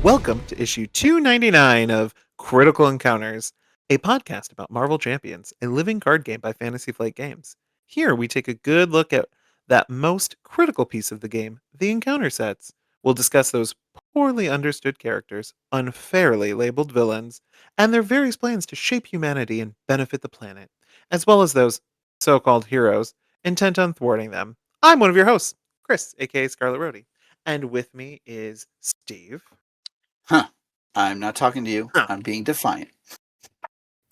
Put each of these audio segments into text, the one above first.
Welcome to issue 299 of Critical Encounters, a podcast about Marvel Champions, a living card game by Fantasy Flight Games. Here we take a good look at that most critical piece of the game, the encounter sets. We'll discuss those poorly understood characters, unfairly labeled villains, and their various plans to shape humanity and benefit the planet, as well as those so called heroes intent on thwarting them. I'm one of your hosts, Chris, aka Scarlet Rhodey, and with me is Steve. Huh. I'm not talking to you. Huh. I'm being defiant.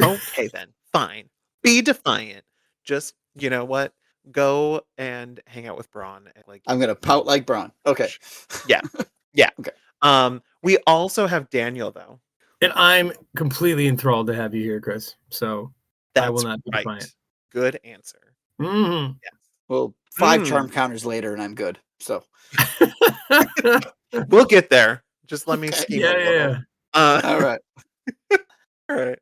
Okay, then. Fine. Be defiant. Just, you know what? Go and hang out with Braun. I'm gonna pout like Braun. Okay. Yeah. Yeah. Okay. We also have Daniel though. And I'm completely enthralled to have you here, Chris. So I will not be right. defiant. Good answer. Mm-hmm. Yes. Well, 5 charm counters later, and I'm good. So we'll get there. Just let me Okay. scheme a little. All right. All right.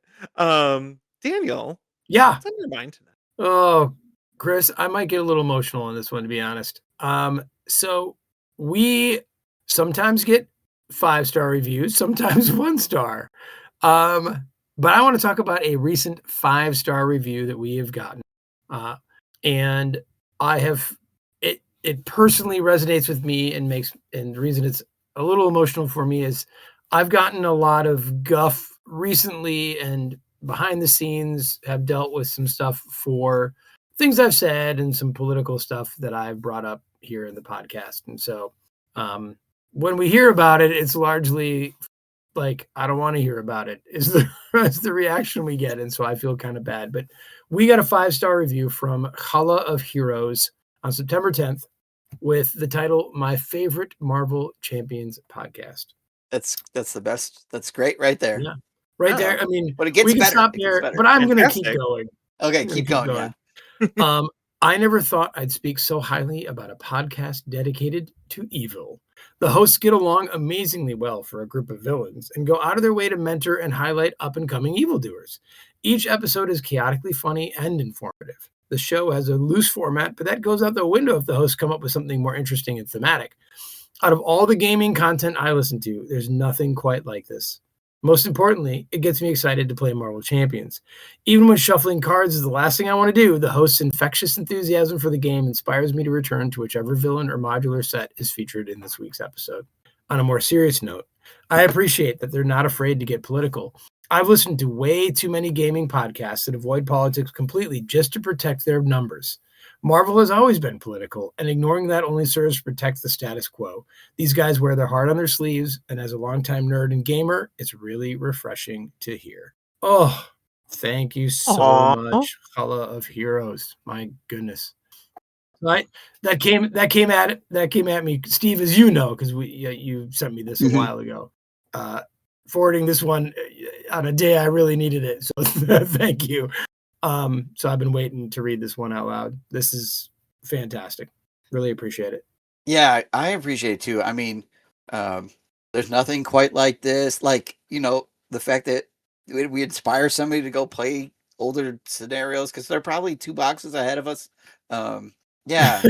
Daniel. Yeah. What's on your mind tonight? Oh, Chris, I might get a little emotional on this one, to be honest. So we sometimes get 5-star reviews, sometimes 1 star. But I want to talk about a recent 5-star review that we have gotten. And I have it personally resonates with me and the reason it's a little emotional for me is I've gotten a lot of guff recently and behind the scenes have dealt with some stuff for things I've said and some political stuff that I've brought up here in the podcast. And so when we hear about it, it's largely like, I don't want to hear about it is the reaction we get. And so I feel kind of bad, but we got a 5-star review from Chala of Heroes on September 10th with the title, My Favorite Marvel Champions Podcast. That's the best. That's great right there. Yeah. Right there. I mean, but it gets we can better. stop there, but I'm going to keep going. Okay, keep going. Yeah. I never thought I'd speak so highly about a podcast dedicated to evil. The hosts get along amazingly well for a group of villains and go out of their way to mentor and highlight up-and-coming evildoers. Each episode is chaotically funny and informative. The show has a loose format, but that goes out the window if the hosts come up with something more interesting and thematic. Out of all the gaming content I listen to, there's nothing quite like this. Most importantly, it gets me excited to play Marvel Champions. Even when shuffling cards is the last thing I want to do, the host's infectious enthusiasm for the game inspires me to return to whichever villain or modular set is featured in this week's episode. On a more serious note, I appreciate that they're not afraid to get political. I've listened to way too many gaming podcasts that avoid politics completely just to protect their numbers. Marvel has always been political, and ignoring that only serves to protect the status quo. These guys wear their heart on their sleeves, and as a longtime nerd and gamer, it's really refreshing to hear. Oh, thank you so much, Chala of Heroes. My goodness. Right? That came at me, Steve, as you know, because you sent me this a while ago. Forwarding this one on a day I really needed it. So thank you. So I've been waiting to read this one out loud. This is fantastic. Really appreciate it. Yeah, I appreciate it too. I mean, there's nothing quite like this. Like, the fact that we inspire somebody to go play older scenarios because they're probably 2 boxes ahead of us. Yeah,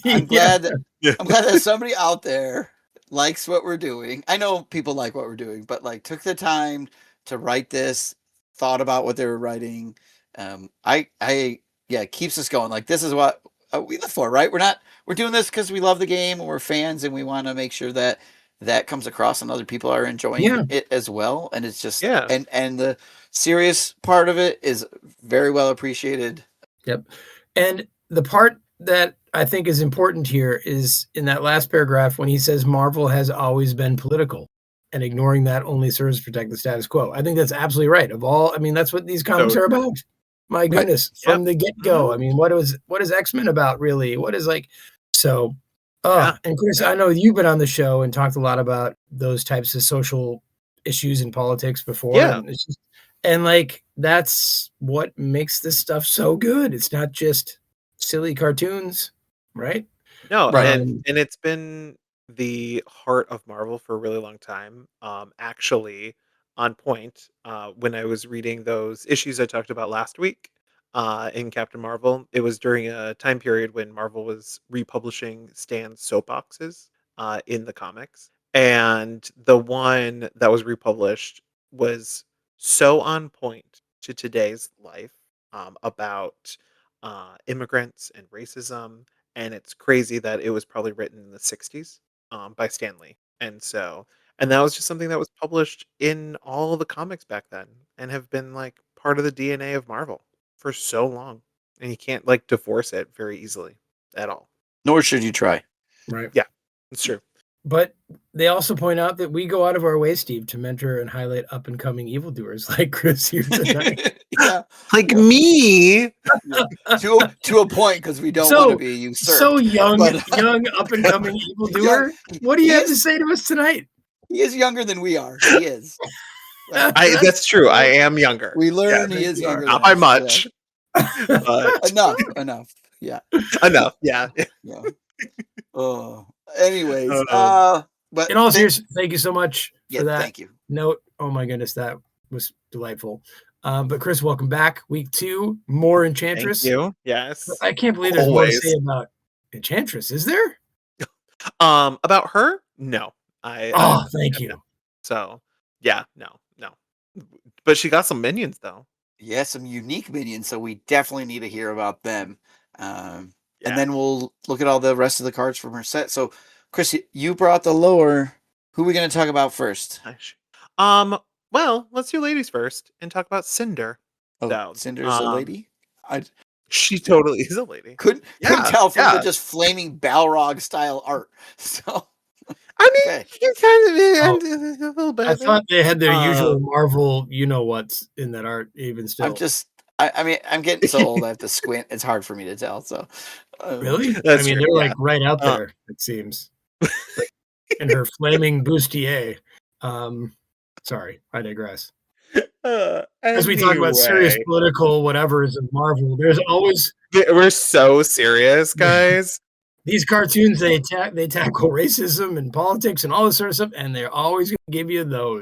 I'm glad that somebody out there likes what we're doing. I know people like what we're doing, but took the time to write this, thought about what they were writing. It keeps us going. This is what we live for, right? We're doing this because we love the game and we're fans and we want to make sure that comes across and other people are enjoying it as well. And it's just, and the serious part of it is very well appreciated. Yep. And the part that I think is important here is in that last paragraph when he says Marvel has always been political and ignoring that only serves to protect the status quo. I think that's absolutely right. That's what these comics are about. My goodness, from the get-go. I mean, what is X-Men about, really? What is and Chris, I know you've been on the show and talked a lot about those types of social issues in politics before. Yeah. And that's what makes this stuff so good. It's not just silly cartoons, right? No, and it's been the heart of Marvel for a really long time. Actually, on point, when I was reading those issues I talked about last week in Captain Marvel, it was during a time period when Marvel was republishing Stan's soapboxes in the comics. And the one that was republished was so on point to today's life, about immigrants and racism. And it's crazy that it was probably written in the 60s, by Stanley. And that was just something that was published in all the comics back then and have been like part of the DNA of Marvel for so long. And you can't like divorce it very easily at all. Nor should you try. Right. Yeah, it's true. But they also point out that we go out of our way, Steve, to mentor and highlight up and coming evildoers like Chris here tonight. Yeah. Like me. To a point, because we don't want to be usurped. So young, but- young up and coming evildoer. What do you have to say to us tonight? He is younger than we are. He is. That's true. I am younger. We learn Yeah, he is you are. younger. Not than by us, much. But Enough. Yeah. enough. Yeah. Yeah. Oh. Anyways, but In all seriousness, thank you so much for that thank you. note. Oh my goodness, that was delightful. But Chris, welcome back. Week 2, more Enchantress. Thank you. Yes. I can't believe there's more to Always. say about Enchantress. Is there? About her? No. Thank you. No. So yeah, no. But she got some minions though. Yeah, some unique minions, so we definitely need to hear about them. And then we'll look at all the rest of the cards from her set. So, Chris, you brought the lore. Who are we going to talk about first? Well, let's do ladies first and talk about Cinder. Oh, So, Cinder's a lady? She totally is a lady. Couldn't Yeah, tell from yeah. the just flaming Balrog style art. So, I mean, okay. you kind of a little bit. I thought they had their usual Uh, Marvel, you know what's in that art, even still. I mean, I'm getting so old I have to squint. It's hard for me to tell. So, Really? That's I mean, true, they're yeah. like right out there, it seems. Like, in her flaming bustier. Sorry, I digress. As we talk about serious anyway. political whatever's in Marvel, there's always We're so serious, guys. these cartoons. They tackle racism and politics and all this sort of stuff, and they're always going to give you those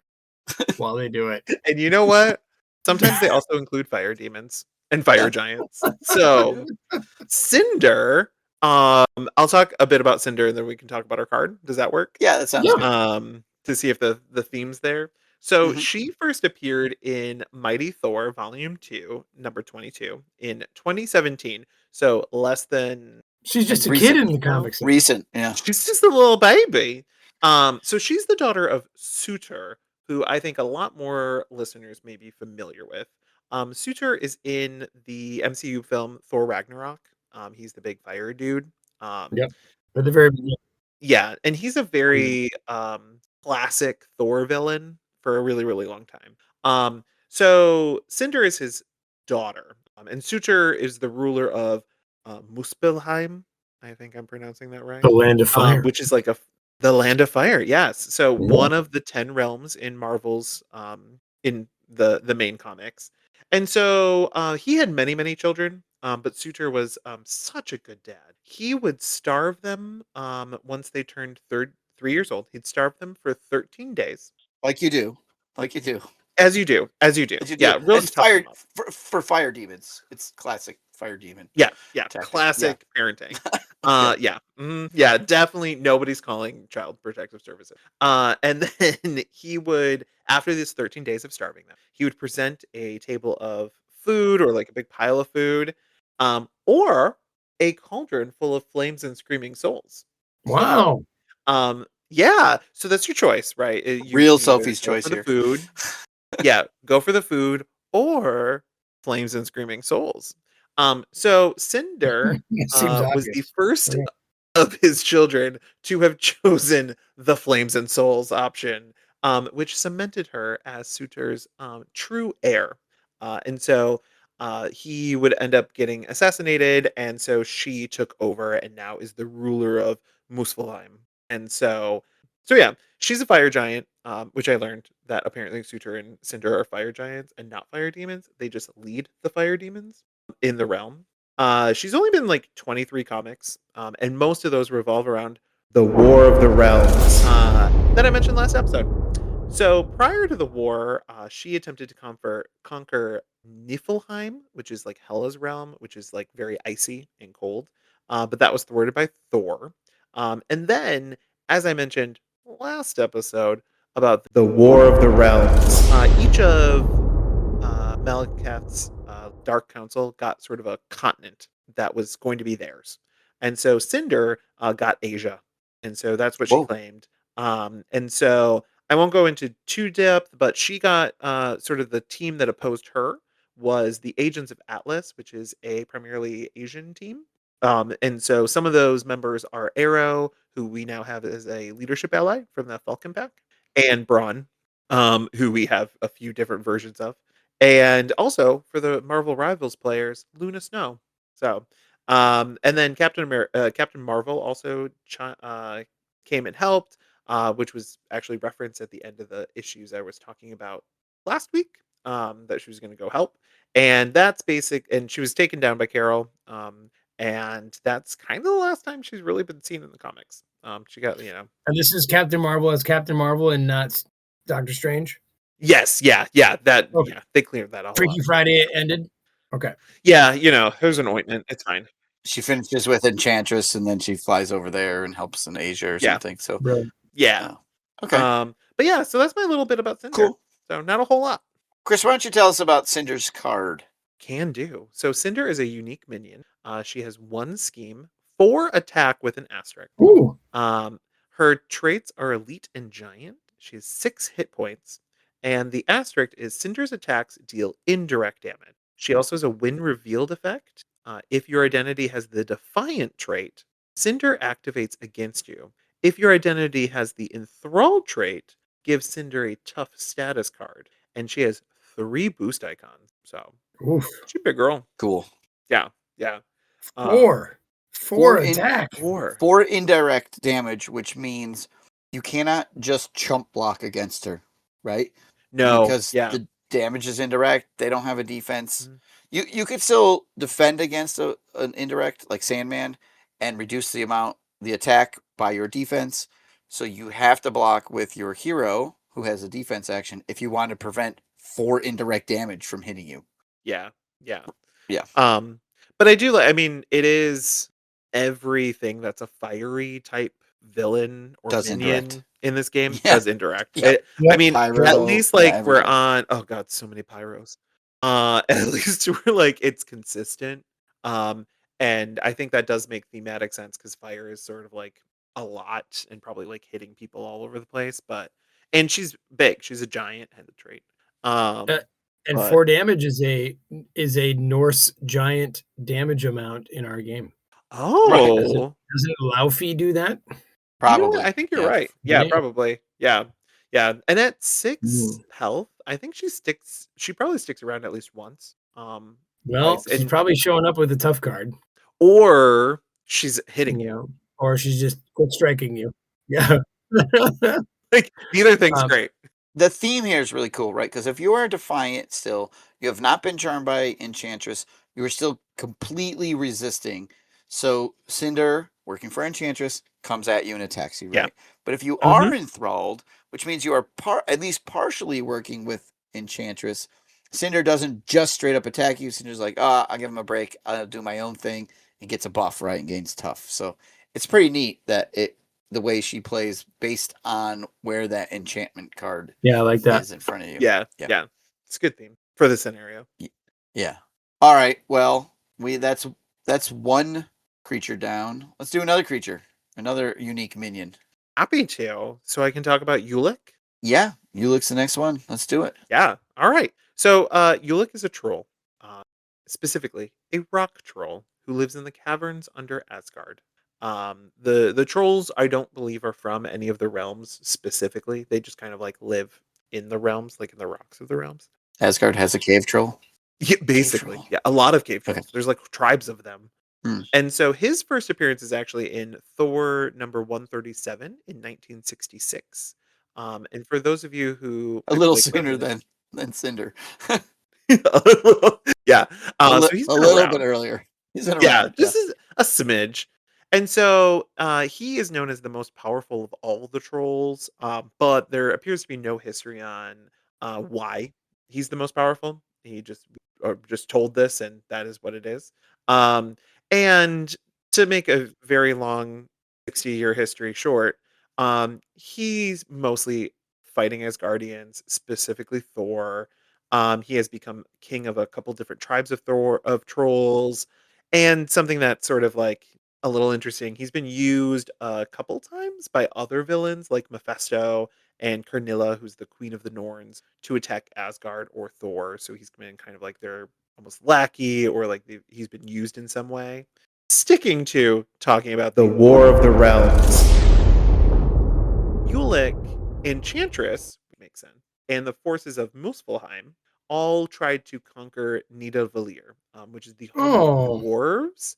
while they do it. And you know what? Sometimes they also include fire demons and fire giants. So Cinder, I'll talk a bit about Cinder and then we can talk about our card. Does that work? yeah, that sounds good. To see if the theme's there. So Mhm. she first appeared in Mighty Thor Volume 2, number 22 in 2017. So less than She's just a Recent. kid in the comics. Recent, yeah. she's just a little baby. So she's the daughter of Suitor, who I think a lot more listeners may be familiar with. Suitor is in the MCU film Thor Ragnarok. He's the big fire dude. Yep. At the very beginning. Yeah, and he's a very classic Thor villain for a really, really long time. So Cinder is his daughter, and Suitor is the ruler of Muspelheim. I think I'm pronouncing that right. The Land of Fire. Which is like the land of fire. Yes. So Yeah. one of the 10 realms in Marvel's in the main comics. And so he had many, many children, but Suitor was such a good dad. He would starve them once they turned 3 years old. He'd starve them for 13 days. Like you do. Like you do. As you do. As you Yeah, do. really It's tough fire them up. for fire demons. It's classic fire demon. Yeah, tactic. classic parenting. Yeah, definitely nobody's calling Child Protective Services. And then he would, after these 13 days of starving them, he would present a table of food or like a big pile of food, or a cauldron full of flames and screaming souls. Wow. Yeah, so that's your choice, right? You Real can either Sophie's go choice for the here. food. Yeah, go for the food or flames and screaming souls. So Cinder Seems was the obvious. first Yeah. of his children to have chosen the flames and souls option, which cemented her as Suitor's true heir. And so he would end up getting assassinated, and so she took over and now is the ruler of Muspelheim. And so yeah, she's a fire giant, which I learned that apparently Suitor and Cinder are fire giants and not fire demons. They just lead the fire demons in the realm. She's only been like 23 comics, and most of those revolve around the War of the Realms that I mentioned last episode. So prior to the war, she attempted to conquer Niflheim, which is like Hela's realm, which is like very icy and cold. But that was thwarted by Thor. And then, as I mentioned, last episode about the War of the Realms. Each of Malekith's Dark Council got sort of a continent that was going to be theirs. And so Cinder got Asia. And so that's what she Whoa. claimed. And so I won't go into too depth, but she got sort of the team that opposed her was the Agents of Atlas, which is a primarily Asian team. And so some of those members are Arrow, who we now have as a leadership ally from the Falcon Pack, and Braun, who we have a few different versions of. And also for the Marvel Rivals players, Luna Snow. So, and then Captain Marvel also came and helped, which was actually referenced at the end of the issues I was talking about last week. That she was going to go help, and that's basic. And she was taken down by Carol. And that's kind of the last time she's really been seen in the comics. She got, And this is Captain Marvel as Captain Marvel and not Doctor Strange. Yes, yeah, Okay. they cleared that all Freaky up. Friday ended. Okay. Yeah, there's an ointment. It's fine. She finishes with Enchantress, and then she flies over there and helps in Asia or Yeah. something. So, Brilliant. Yeah. okay, But yeah, so that's my little bit about Cinder. cool. So not a whole lot. Chris, why don't you tell us about Cinder's card? Can do. So Cinder is a unique minion. She has 1 scheme, 4 attack with an asterisk. Ooh. Her traits are elite and giant. She has 6 hit points. And the asterisk is Cinder's attacks deal indirect damage. She also has a win revealed effect. If your identity has the defiant trait, Cinder activates against you. If your identity has the enthralled trait, give Cinder a tough status card. And she has 3 boost icons. So Oof. she's a big girl. Cool. Yeah, yeah. 4 attack. 4. 4 indirect damage, which means you cannot just chump block against her, right? No, Because yeah. the damage is indirect. They don't have a defense. Mhm. You could still defend against an indirect like Sandman and reduce the attack by your defense. So you have to block with your hero who has a defense action if you want to prevent 4 indirect damage from hitting you. Yeah, yeah. Yeah. But I do like, I mean, it is everything that's a fiery type villain or Does minion indirect. in this game Yeah. does indirect. Yeah. I mean, Pyro, at least yeah, like we're everything. on, oh god, so many pyros. At least we're like it's consistent. And I think that does make thematic sense because fire is sort of like a lot and probably like hitting people all over the place. But and she's big, she's a giant, had the trait. And But 4 damage is a Norse giant damage amount in our game. Right. Doesn't Laufey do that? You know what? Probably. I think you're Yeah. right. Yeah, Yeah. probably. Yeah. Yeah. And at 6 Mm. health, I think she probably sticks around at least once. Well, Twice. she's And probably showing up with a tough card, or she's hitting you you. know, or she's just quick striking you. Yeah. Like neither thing's Um, great. The theme here is really cool, right? Because if you are Defiant still, you have not been charmed by Enchantress, you are still completely resisting. So Cinder, working for Enchantress, comes at you and attacks you, Yeah. right? But if you Mhm. are enthralled, which means you are at least partially working with Enchantress, Cinder doesn't just straight up attack you. Cinder's like, I'll give him a break. I'll do my own thing and gets a buff, right? And gains tough. So it's pretty neat that the way she plays based on where that enchantment card Yeah, I like that. is in front of you. Yeah. Yeah. Yeah. It's a good theme for the scenario. Yeah. All right. Well, that's 1 creature down. Let's do another creature, another unique minion. Happy to. So I can talk about Ulik. Yeah, Ulik's the next one. Let's do it. Yeah. All right. So Ulik is a troll, specifically a rock troll who lives in the caverns under Asgard. The trolls I don't believe are from any of the realms specifically. They just kind of like live in the realms, like in the rocks of the realms. Asgard has a cave troll. Yeah, basically. troll. Yeah, a lot of cave Okay. trolls. There's like tribes of them. And so his first appearance is actually in Thor number 137 in 1966. And for those of you who A little might be like, sooner "Wait a than Cinder. minute." Yeah. So he's a been little around. bit earlier. He's been Yeah, around. just as a smidge. And so he is known as the most powerful of all the trolls, but there appears to be no history on why he's the most powerful. He just told this, and that is what it is. Um, and to make a very long 60-year history short, He's mostly fighting Asgardians, specifically Thor. He has become king of a couple different tribes of trolls, and something that's sort of like a little interesting. He's been used a couple times by other villains like Mephisto and Carnilla, who's the queen of the Norns, to attack Asgard or Thor. So he's been kind of like their almost lackey, or like he's been used in some way. Sticking to talking about the War of the Realms, Ulik, Enchantress, makes sense, and the forces of Muspelheim all tried to conquer Nidavellir, which is the home of Oh, dwarves.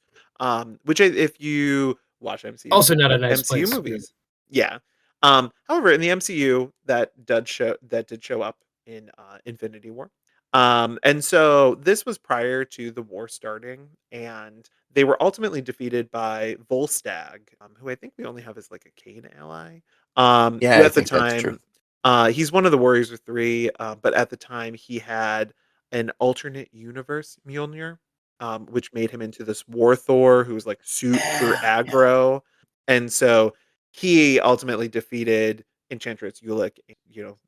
If you watch also not a nice MCU place. movies, yeah. However, in the MCU, that did show up in Infinity War. And so this was prior to the war starting, and they were ultimately defeated by Volstagg, who I think we only have as like a Kane ally. Yeah, Who I at the think that's true. time, he's one of the Warriors of Three, but at the time he had an alternate universe Mjolnir, which made him into this War Thor who was like super Yeah, yeah. aggro, and so he ultimately defeated Enchantress Ulik,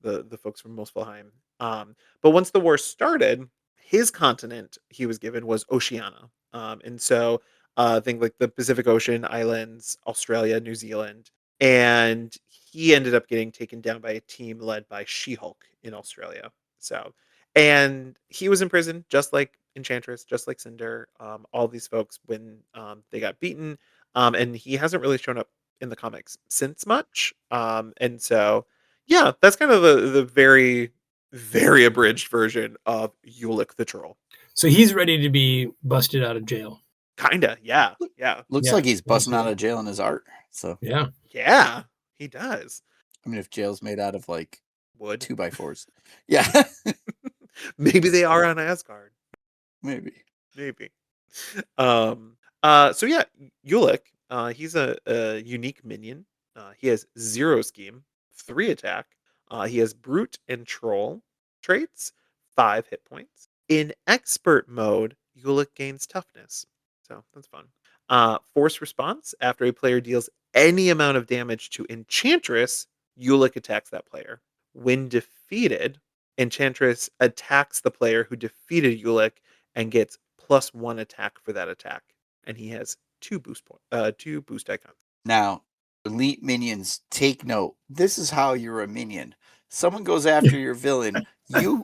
the folks from Muspelheim. But once the war started, his continent he was given was Oceania, and so think like the Pacific Ocean islands, Australia, New Zealand, and he ended up getting taken down by a team led by She-Hulk in Australia. So, and he was in prison, just like Enchantress, just like Cinder, all these folks when they got beaten, and he hasn't really shown up in the comics since much. And so, yeah, that's kind of the very very abridged version of Ulik the Troll. So he's ready to be busted out of jail. Kinda, yeah, yeah, Looks Yeah, like he's busting out absolutely. of jail in his art. So, Yeah. yeah. He does. I mean, if jail's made out of like Wood. 2x4s, yeah, Maybe they are on Asgard. maybe. Maybe. So yeah, Ulik, he's a unique minion. He has 0 scheme, 3 attack. He has brute and troll traits, 5 hit points. In expert mode, Ulik gains toughness. So that's fun. Force response, after a player deals any amount of damage to Enchantress, Ulik attacks that player. When defeated, Enchantress attacks the player who defeated Ulik and gets +1 attack for that attack. And he has 2 boost icons. Now, elite minions, take note. This is how you're a minion. Someone goes after your villain, you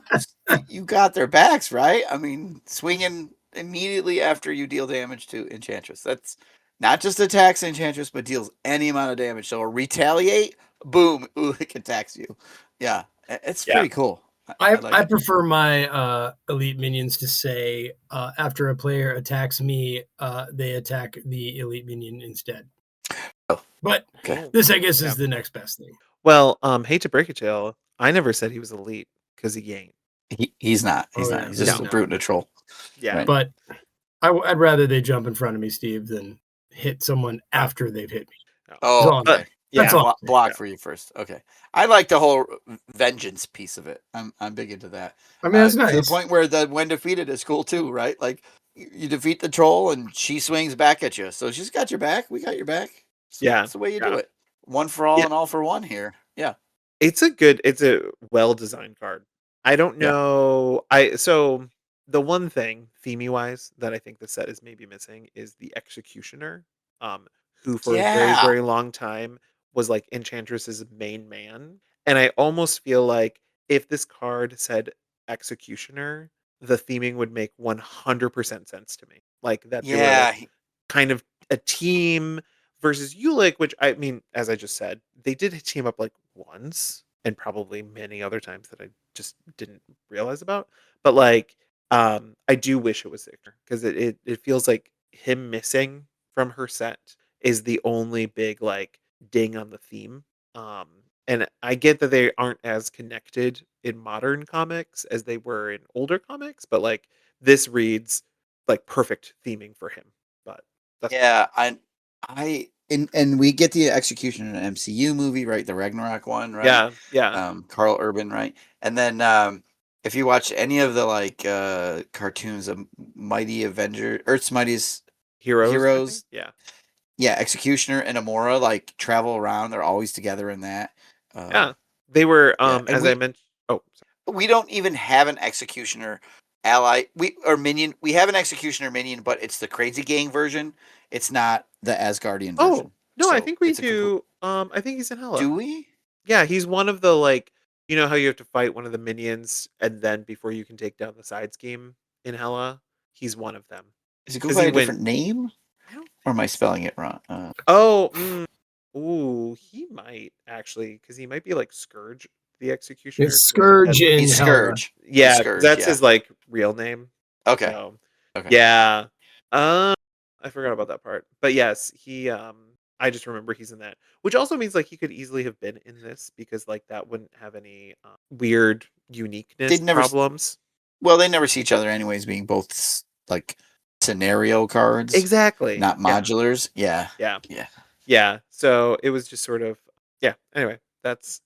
got their backs, right? I mean, swinging immediately after you deal damage to Enchantress. That's not just attacks Enchantress, but deals any amount of damage. So retaliate, boom, Ulik attacks you. Yeah, it's Yeah. pretty cool. I, like I it. prefer my elite minions to say after a player attacks me, they attack the elite minion instead. Oh, But okay. Oh, this, I guess, yeah. is the next best thing. Well, hate to break it to y'all, I never said he was elite because he ain't. He's not. He's Oh, not. yeah, He's he's just a No. not. brute and a troll. Yeah. Right. But I'd rather they jump in front of me, Steve, than hit someone after they've hit me. No. Oh, So, okay. that's Yeah. all. Block Yeah. for you first. Okay. I like the whole vengeance piece of it. I'm big into that. I mean, that's To the nice. point where the when defeated is cool too, right? Like you defeat the troll and she swings back at you. So she's got your back. We got your back. Yeah. That's the way you Yeah. do it. One for all Yeah. and all for one here. Yeah. It's a well-designed card. I don't Yeah. know. So the one thing themey wise that I think the set is maybe missing is the executioner, who for a very, Yeah. very long time was like Enchantress's main man. And I almost feel like if this card said executioner, the theming would make 100% sense to me. Like that they were like Yeah. kind of a team versus Ulik, which I mean, as I just said, they did team up like once and probably many other times that I just didn't realize about. But like, I do wish it was there because it feels like him missing from her set is the only big like ding on the theme. Um, and I get that they aren't as connected in modern comics as they were in older comics, but like this reads like perfect theming for him. But that's Yeah. And we get the execution in an MCU movie, right? The Ragnarok one, right? yeah, yeah. Carl Urban, right? And then if you watch any of the like cartoons of Mighty Avenger, Earth's Mightiest Heroes, I think. Heroes, Yeah. Yeah, Executioner and Amora like travel around. They're always together in that. Yeah, they were. Yeah, and As I mentioned. Oh, sorry. we don't even have an Executioner ally. Or minion. We have an Executioner minion, but it's the Crazy Gang version. It's not the Asgardian Oh version. no, I So think we it's a complete. do. I think he's in Hela. Do we? Yeah, he's one of the like. You know how you have to fight one of the minions, and then before you can take down the side scheme in Hela, he's one of them. Is it go Because by he a went. different name, I don't or am I think so. spelling it wrong? Oh, ooh, he might actually, because he might be like Scourge, the Executioner. It's 'Cause I think Scourge that's in He's Hela. Scourge. He's yeah, 'cause Scourge. that's Yeah. his like real name. Okay. So Okay. yeah, I forgot about that part. But yes, he I just remember he's in that, which also means like he could easily have been in this because like that wouldn't have any weird uniqueness They'd never. problems. Well, they never see each other anyways, being both like scenario cards, Exactly. not Yeah. modulars. Yeah. Yeah. Yeah. Yeah. So it was just sort of yeah. Anyway, that's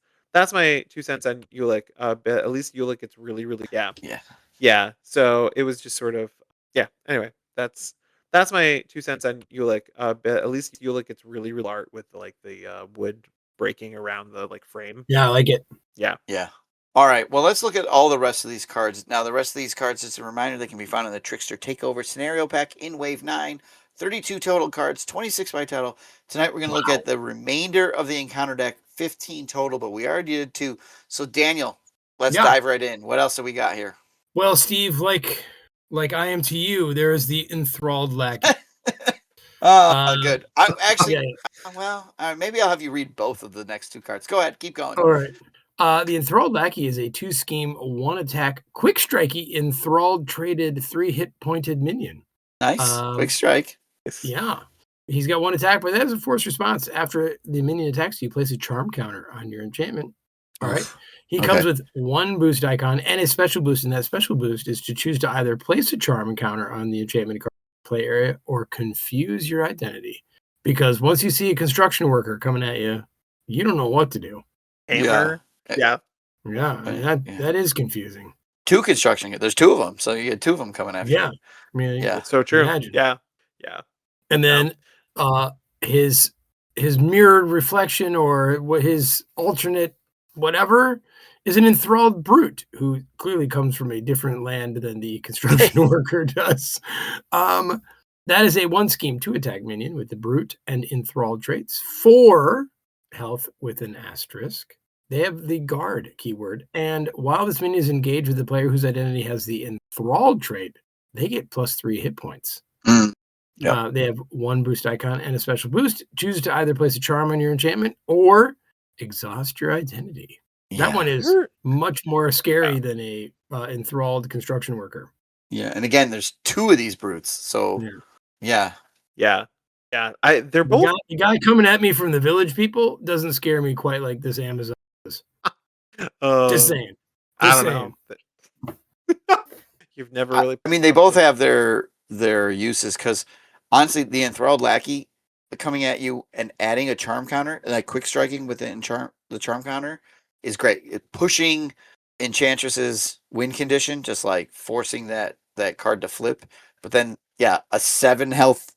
my 2 cents on Ulik. But at least Ulik gets really, really yeah. Yeah. Yeah. So it was just sort of yeah. Anyway, that's my 2 cents on Ulik. But at least Ulik gets really, really art with like the wood breaking around the like frame. Yeah, I like it. Yeah. Yeah. All right. Well, let's look at all the rest of these cards. Now, the rest of these cards, just a reminder, they can be found in the Trickster Takeover Scenario Pack in Wave 9. 32 total cards, 26 by title. Tonight, we're going to look at the remainder of the encounter deck, 15 total, but we already did 2. So, Daniel, let's Yeah. dive right in. What else do we got here? Well, Steve, like I am to you, there is the enthralled lackey. Good. I actually, Yeah. well, maybe I'll have you read both of the next 2 cards. Go ahead. Keep going. All right. The Enthralled Lackey is a 2-scheme, 1-attack, quick strikey, enthralled traded 3-hit pointed minion. Nice. Quick strike. Yeah. He's got 1 attack, but that is a forced response. After the minion attacks, you place a charm counter on your enchantment. All right. He comes with 1 boost icon and a special boost, and that special boost is to choose to either place a charm counter on the enchantment card play area or confuse your identity. Because once you see a construction worker coming at you, you don't know what to do. Hammer. Yeah. Yeah, that is confusing. 2 construction. There's 2 of them, so you get 2 of them coming after you. I mean, Yeah. It's so true. Imagine. Yeah. And then his mirrored reflection or what his alternate whatever is an enthralled brute who clearly comes from a different land than the construction worker does. That is a 1-scheme 2-attack minion with the brute and enthralled traits, 4 health with an asterisk. They have the guard keyword, and while this minion is engaged with the player whose identity has the enthralled trait, they get +3 hit points. Yep. They have 1 boost icon and a special boost. Choose to either place a charm on your enchantment or exhaust your identity. That one is much more scary than a enthralled construction worker. Yeah, and again, there's 2 of these brutes, so yeah. They're both. The guy coming at me from the village people doesn't scare me quite like this Amazon does. Just saying. I don't know. You've never really. I mean, they both have their uses because honestly, the enthralled lackey coming at you and adding a charm counter, like quick striking with the charm counter, is great. Pushing Enchantress's win condition, just like forcing that card to flip. But then, a 7 health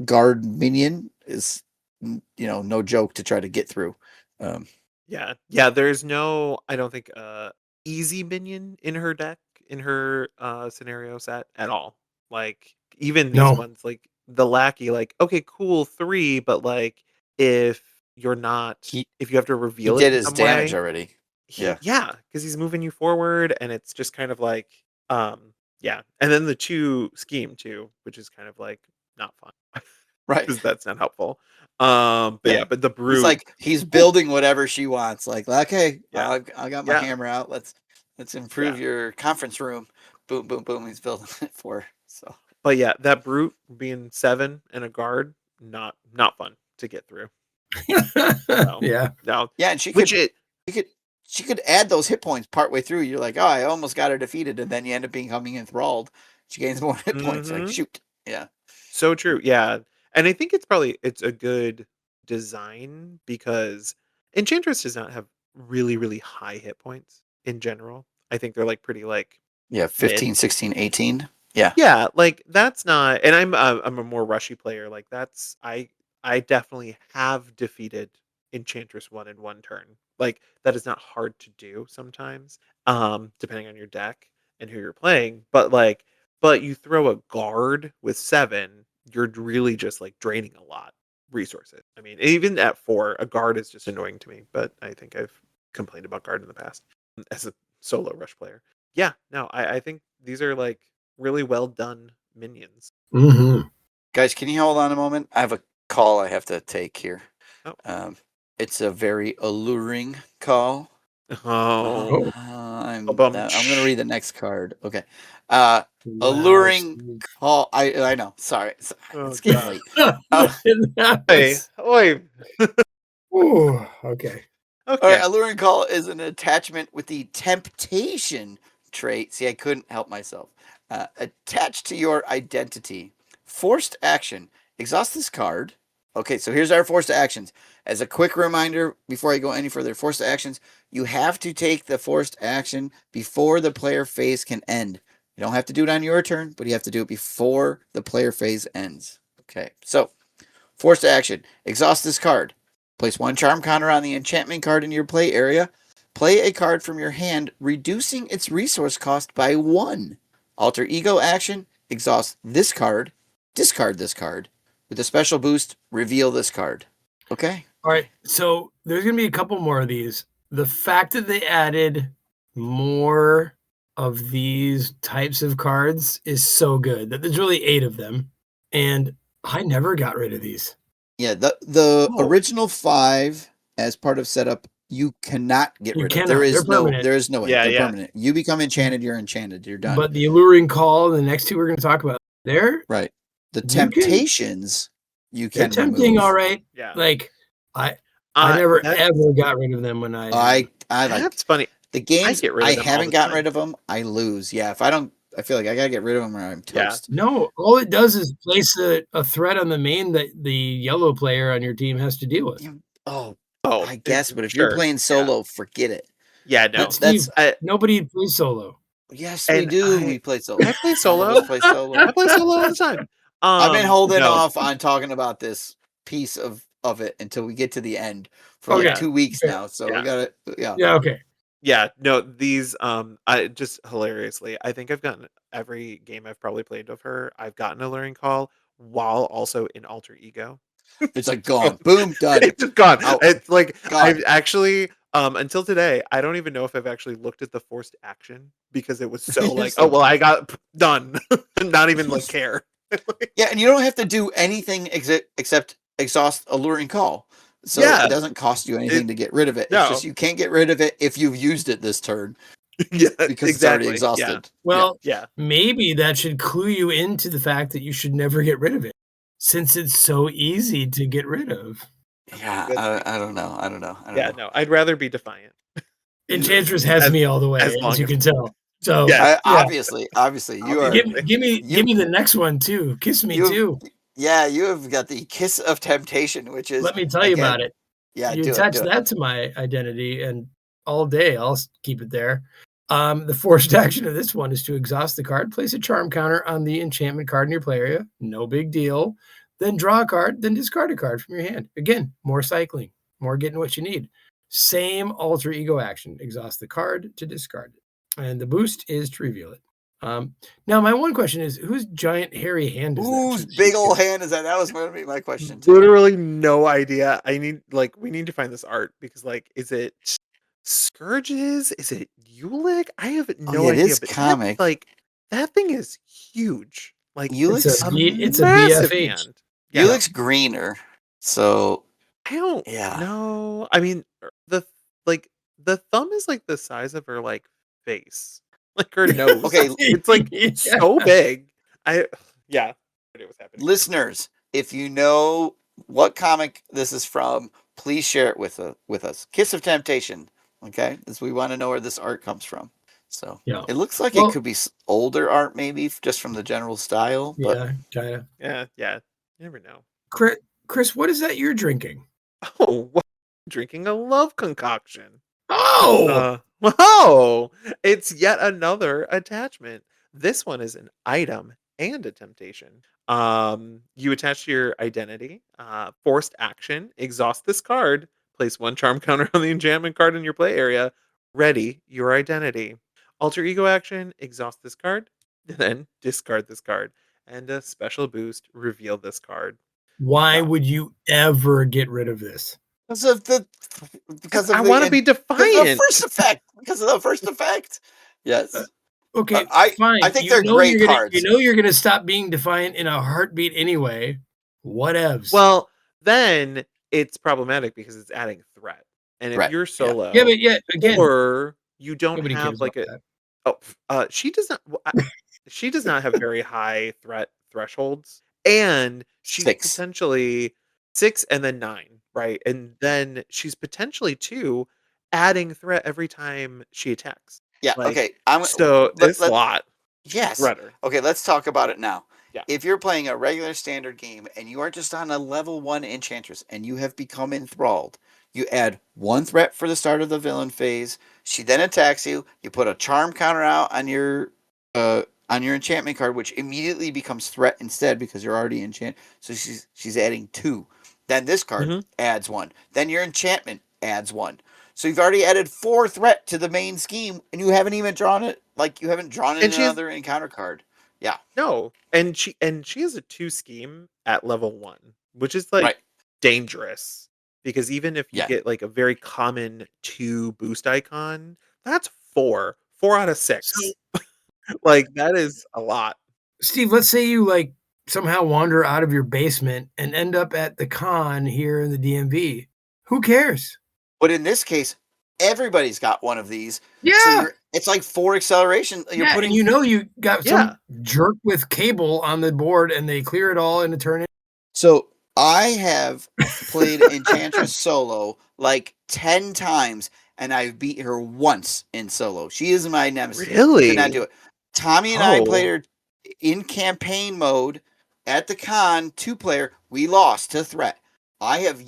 guard minion is no joke to try to get through. There's no, I don't think, easy minion in her deck, in her scenario set at all. Like even these ones, like the lackey, like okay, cool 3, but like if you're not, if you have to reveal he it did in his some damage way, already. because he's moving you forward, and it's just kind of like, and then the 2 scheme too, which is kind of like not fun, right? Because that's not helpful. But the brute, it's like he's building whatever she wants. Like, okay, I got my hammer out. Let's improve your conference room. Boom, boom, boom. He's building it for her. So, but that brute being 7 and a guard, not fun to get through. No. And she could add those hit points partway through. You're like, oh, I almost got her defeated, and then you end up becoming enthralled. She gains more hit points. Like, shoot, so true, and I think it's a good design because Enchantress does not have really, really high hit points in general. I think they're like pretty like 15, 16, 18. Yeah, like that's not, and I'm a more rushy player. Like I I definitely have defeated Enchantress 1 in one turn. Like, that is not hard to do sometimes, depending on your deck and who you're playing. But you throw a guard with 7, you're really just like draining a lot resources. I mean, even at 4, a guard is just annoying to me. But I think I've complained about guard in the past as a solo rush player. Yeah, no, I think these are like really well done minions. Mm-hmm. Guys, can you hold on a moment? I have a call I have to take here. Oh, It's a very alluring call. oh, I'm bum. going to read the next card. Okay. Wow, Alluring Steve. call. I know. Sorry. Oh, It's getting God. late. Uh, Oi, oi. Ooh, okay. All Okay. right. Alluring call is an attachment with the temptation trait. See, I couldn't help myself. Attached to your identity. Forced action. Exhaust this card. Okay, so here's our forced actions. As a quick reminder, before I go any further, forced actions, you have to take the forced action before the player phase can end. You don't have to do it on your turn, but you have to do it before the player phase ends. Okay, so forced action. Exhaust this card. Place 1 charm counter on the enchantment card in your play area. Play a card from your hand, reducing its resource cost by 1. Alter ego action. Exhaust this card. Discard this card. With a special boost, reveal this card. Okay. All right. So there's going to be a couple more of these. The fact that they added more of these types of cards is so good that there's really 8 of them. And I never got rid of these. Yeah, the Oh. original 5 as part of setup, you cannot get You rid of. cannot. There They're is no permanent. there is no way. Yeah, They're yeah. permanent. You become enchanted, you're enchanted. You're done. But the alluring call, the next 2 we're going to talk about, they're Right. The You can- temptations you they're can tempting, remove. all right. Yeah. Like I never ever got rid of them when I I like That's funny. the games get rid of I them all haven't the gotten time. rid of them, I lose. Yeah, if I don't, I feel like I gotta get rid of them or I'm Yeah. toast. No, all it does is place a threat on the main that the yellow player on your team has to deal with. Oh, Oh, I guess, but if you're sure. playing solo, forget it. Yeah, no. But Steve, That's nobody plays solo. yes, we And do. I We play solo. I play Some of us solo. play solo. I play solo all the time. I've been holding No. off on talking about this piece of it until we get to the end for like Okay. 2 weeks Okay. now. So Yeah. we gotta Yeah, okay. Yeah, no, these I just hilariously, I think I've gotten every game I've probably played of her, I've gotten a luring call while also in alter ego. It's like gone. Boom, done. It's just gone. Out. It's like Gone. I've actually until today, I don't even know if I've actually looked at the forced action because it was so like, So oh well, I got done. Not even like care. yeah, and you don't have to do anything except exhaust alluring call. So Yeah. it doesn't cost you anything to get rid of it. It's no. just you can't get rid of it if you've used it this turn Yeah, because it's exactly. already Yeah. exhausted. Well, Yeah. maybe that should clue you into the fact that you should never get rid of it, since it's so easy to get rid of. Yeah, Good. I don't know. I don't know. Yeah, no, I'd rather be defiant. Enchantress has As- me all the way, as as long you as- can tell. So Yes. yeah. Obviously, you are. Give me the next one too. Kiss me You- too. Yeah, you have got the kiss of temptation, which is. Let me tell you again, about it. Yeah, You do attach it. that to my identity, and all day I'll keep it there. The forced action of this one is to exhaust the card, place a charm counter on the enchantment card in your play area. No big deal. Then draw a card, then discard a card from your hand. Again, more cycling, more getting what you need. Same alter ego action. Exhaust the card to discard it. And the boost is to reveal it. Now, my one question is, whose giant hairy hand is that? Whose big old hand is that? That was going to be my question too. Literally no idea. We need to find this art because is it Scourges? Is it Ulik? I have no yeah, it idea. is But comic. that thing is huge. Like Ulik's It's a massive BFH. hand. Ulik's greener, so I don't Yeah. know. I mean, the thumb is like the size of her face, like her nose. Okay, it's like so big. Yeah. I what's happening. listeners, if you know what comic this is from, please share it with us. Kiss of Temptation. Okay, because we want to know where this art comes from. So Yeah. it looks like Well- it could be older art, maybe just from the general style. But Yeah, kind of. Yeah. You never know. Chris, what is that you're drinking? Oh, drinking a love concoction. Oh, Wow! It's yet another attachment. This one is an item and a temptation. You attach your identity, forced action, exhaust this card, place one charm counter on the enchantment card in your play area, ready your identity. Alter ego action, exhaust this card, then discard this card. And a special boost, reveal this card. Why Uh, would you ever get rid of this? Because of the because because I of want to the be because of the defiant. first effect. Because of the first effect. Uh, Yes. okay, I fine. think they're great You cards. know you're gonna stop being defiant in a heartbeat anyway. Whatevs. Well, then it's problematic because it's adding threat. And if Right. you're Yeah. Yeah, solo but yeah, again, or you don't nobody have cares about like a that. she does not she does not have very high threat thresholds, and she's 6. potentially 6 and then 9, right? And then she's potentially too adding threat every time she attacks. Yeah. Like Okay. I'm so let, it's a let lot. Yes. Threader. Okay, let's talk about it now. Yeah. If you're playing a regular standard game and you are just on a level 1 Enchantress and you have become enthralled, you add 1 threat for the start of the villain phase. She then attacks you. You put a charm counter out on your enchantment card, which immediately becomes threat instead because you're already enchant. So she's adding 2. Then this card Mhm. adds 1. Then your enchantment adds 1. So you've already added 4 threat to the main scheme, and you haven't even drawn it. Like you haven't drawn in And she has another encounter card. Yeah, no, and she has a 2 scheme at level 1, which is, like, right. dangerous, because even if you Yeah, get, like, a very common 2 boost icon, that's 4. 4 out of So, 6. Like, that is a lot. Steve, let's say you like somehow wander out of your basement and end up at the con here in the DMV. Who cares? but in this case, everybody's got one of these. So Yeah. it's like 4 acceleration. You're Yeah, and putting you know you got Yeah. some jerk with cable on the board and they clear it all in a turn. So I have played Enchantress solo like 10 times, and I've beat her once in solo. She is my nemesis. Could not do Really? it. Tommy and I played Oh, her in campaign mode at the con, 2-player. We lost to threat. I have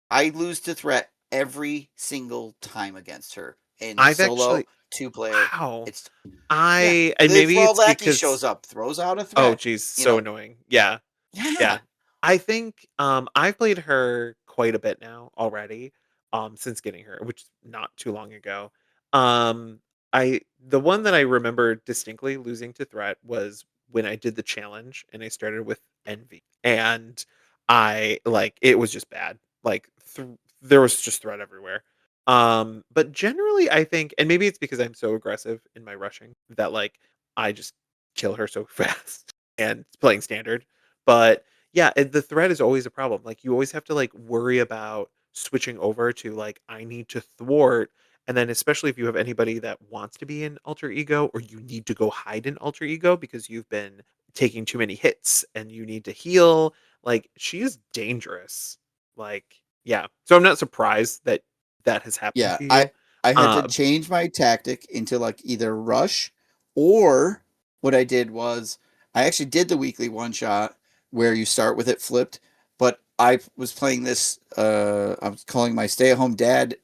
I lose to threat every single time against her in I've solo actually 2-player. wow. It's yeah. I and The maybe enthralled it's lackey because shows up, throws out a oh, threat. geez, You so know, annoying. Yeah. yeah. Yeah. I think, I've played her quite a bit now already, since getting her, which is not too long ago. Um, I the one that I remember distinctly losing to Threat was when I did the challenge and I started with Envy. And I like it was just bad. Like there was just Threat everywhere. But generally I think and maybe it's because I'm so aggressive in my rushing that like I just kill her so fast and playing standard. But yeah, the threat is always a problem. Like you always have to like worry about switching over to like I need to thwart, and then especially if you have anybody that wants to be in alter ego or you need to go hide in alter ego because you've been taking too many hits and you need to heal, like she is dangerous. Like yeah. So I'm not surprised that that has happened Yeah, to I you. I had to Uh change my tactic into like either rush or what I did was I actually did the weekly one shot where you start with it flipped, but I was playing this I'm calling my stay at home dad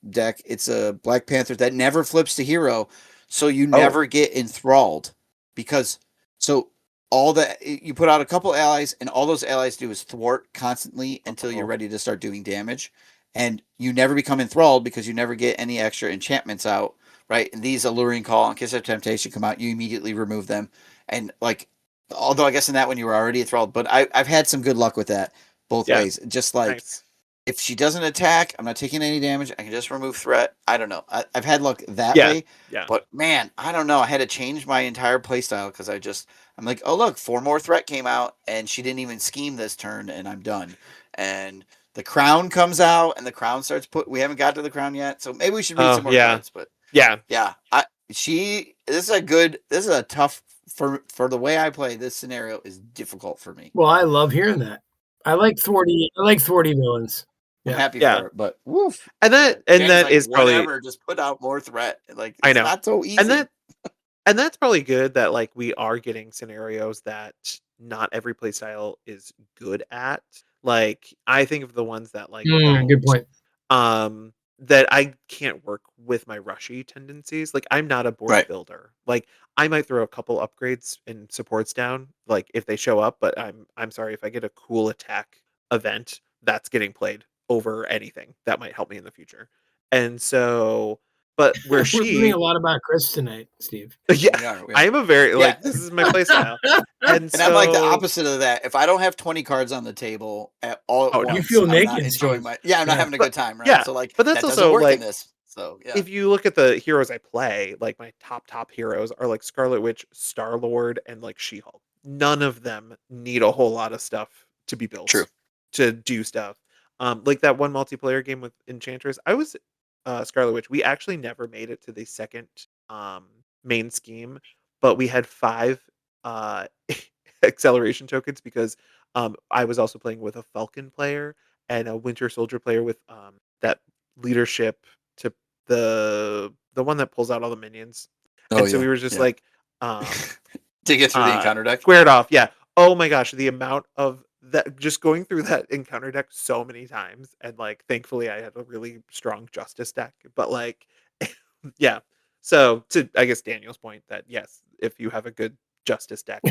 deck. It's a Black Panther that never flips to hero, so you oh. never get enthralled because so all the you put out a couple allies and all those allies do is thwart constantly until you're Oh. ready to start doing damage and you never become enthralled because you never get any extra enchantments out, right? And these alluring call and kiss of temptation come out, you immediately remove them. And like, although I guess in that one you were already enthralled, but I've had some good luck with that both Yeah. ways. Just like Nice. if she doesn't attack, I'm not taking any damage. I can just remove threat. I don't know. I've had luck that Yeah. way, Yeah. but man, I don't know. I had to change my entire playstyle because I'm like, oh look, 4 more threat came out, and she didn't even scheme this turn, and I'm done. And the crown comes out, and the crown starts put. We haven't got to the crown yet, so maybe we should read Oh some more yeah. cards. But Yeah. yeah, I she this is a good. This is a tough for the way I play. This scenario is difficult for me. Well, I love hearing that. I like thwarty villains. I'm Yeah. happy Yeah. for it, but woof. And Yeah, that Danny's like, is probably whatever, just put out more threat. Like, I it's know. not so And easy. that's probably good that like we are getting scenarios that not every playstyle is good at. Like I think of the ones that like Good don't point. um that I can't work with my rushy tendencies. Like, I'm not a board Right. builder. Like, I might throw a couple upgrades and supports down, like if they show up, but I'm sorry, if I get a cool attack event, that's getting played over anything that might help me in the future. And so, but where We're learning she, a lot about Chris tonight, Steve. yeah, We are. I am a very Yeah. like this is my play style, and And I'm like the so opposite of that. If I don't have 20 cards on the table at all at oh no, You once, feel I'm not naked, enjoying Steve. I'm not Yeah. having a but good time, right? yeah, So like but that's that doesn't also work in like this. So yeah. if you look at the heroes I play, like my top heroes are like Scarlet Witch, Star Lord, and like She Hulk. None of them need a whole lot of stuff to be True. built to do stuff. Like that one multiplayer game with Enchantress. I was Scarlet Witch. We actually never made it to the second main scheme, but we had 5 uh acceleration tokens because I was also playing with a Falcon player and a Winter Soldier player with that leadership to the one that pulls out all the minions. Oh And so yeah. we were just Yeah. like To get through the encounter deck. squared off. Yeah. Oh my gosh, the amount of that just going through that encounter deck so many times and like thankfully I had a really strong justice deck, but like yeah. So to I guess Daniel's point that yes, if you have a good justice deck,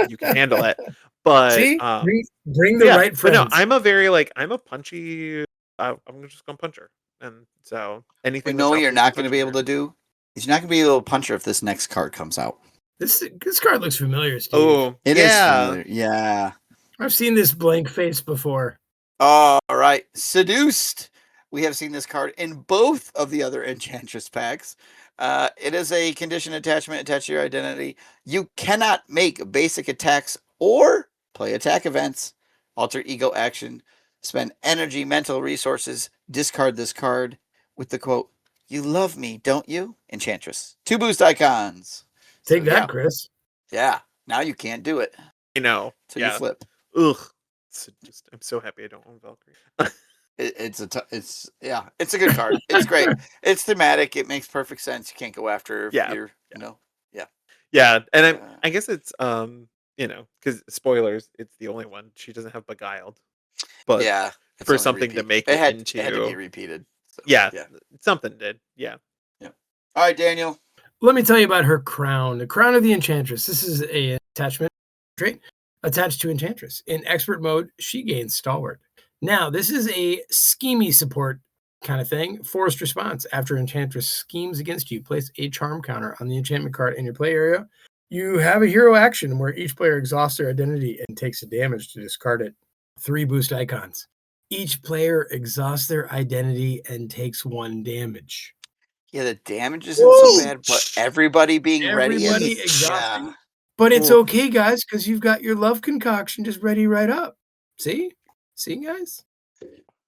you can handle it. But See, bring the yeah, right but no, friends. I'm a very like I'm a punchy. I'm just gonna punch her, and so We anything know that's what you're helping not going to punching be able her. to do is you're not going to be able to punch her if this next card comes out. This card looks familiar, Steve. Oh, It is yeah. familiar. Yeah. I've seen this blank face before. All right. Seduced. We have seen this card in both of the other Enchantress packs. It is a condition attachment attached to your identity. You cannot make basic attacks or play attack events, alter ego action, spend energy, mental resources, discard this card with the quote, "You love me, don't you?" Enchantress. 2 boost icons. Take So, that, yeah. Chris. Yeah. Now you can't do it. I know. So you flip. Ugh. I'm so happy I don't own Valkyrie. It's a good card. It's great. It's thematic. It makes perfect sense. You can't go after her if Yeah, you're, yeah. Yeah, and Uh, I guess it's because spoilers, it's the only one she doesn't have beguiled, but yeah. It's for only something to repeat. make It it had to be into repeated. So, yeah, yeah. something did yeah. All right, Daniel. Let me tell you about her crown. The crown of the Enchantress. This is a attachment trait attached to Enchantress. In expert mode, she gains stalwart. Now, this is a schemy support kind of thing. Forced response. After Enchantress schemes against you, place a charm counter on the enchantment card in your play area. You have a hero action where each player exhausts their identity and takes a damage to discard it. 3 boost icons. Each player exhausts their identity and takes 1 damage. Yeah, the damage isn't so Woo! bad, but everybody being ready Everybody is exhausting. But it's Oof. okay, guys, because you've got your love concoction just ready right up. See? See, guys?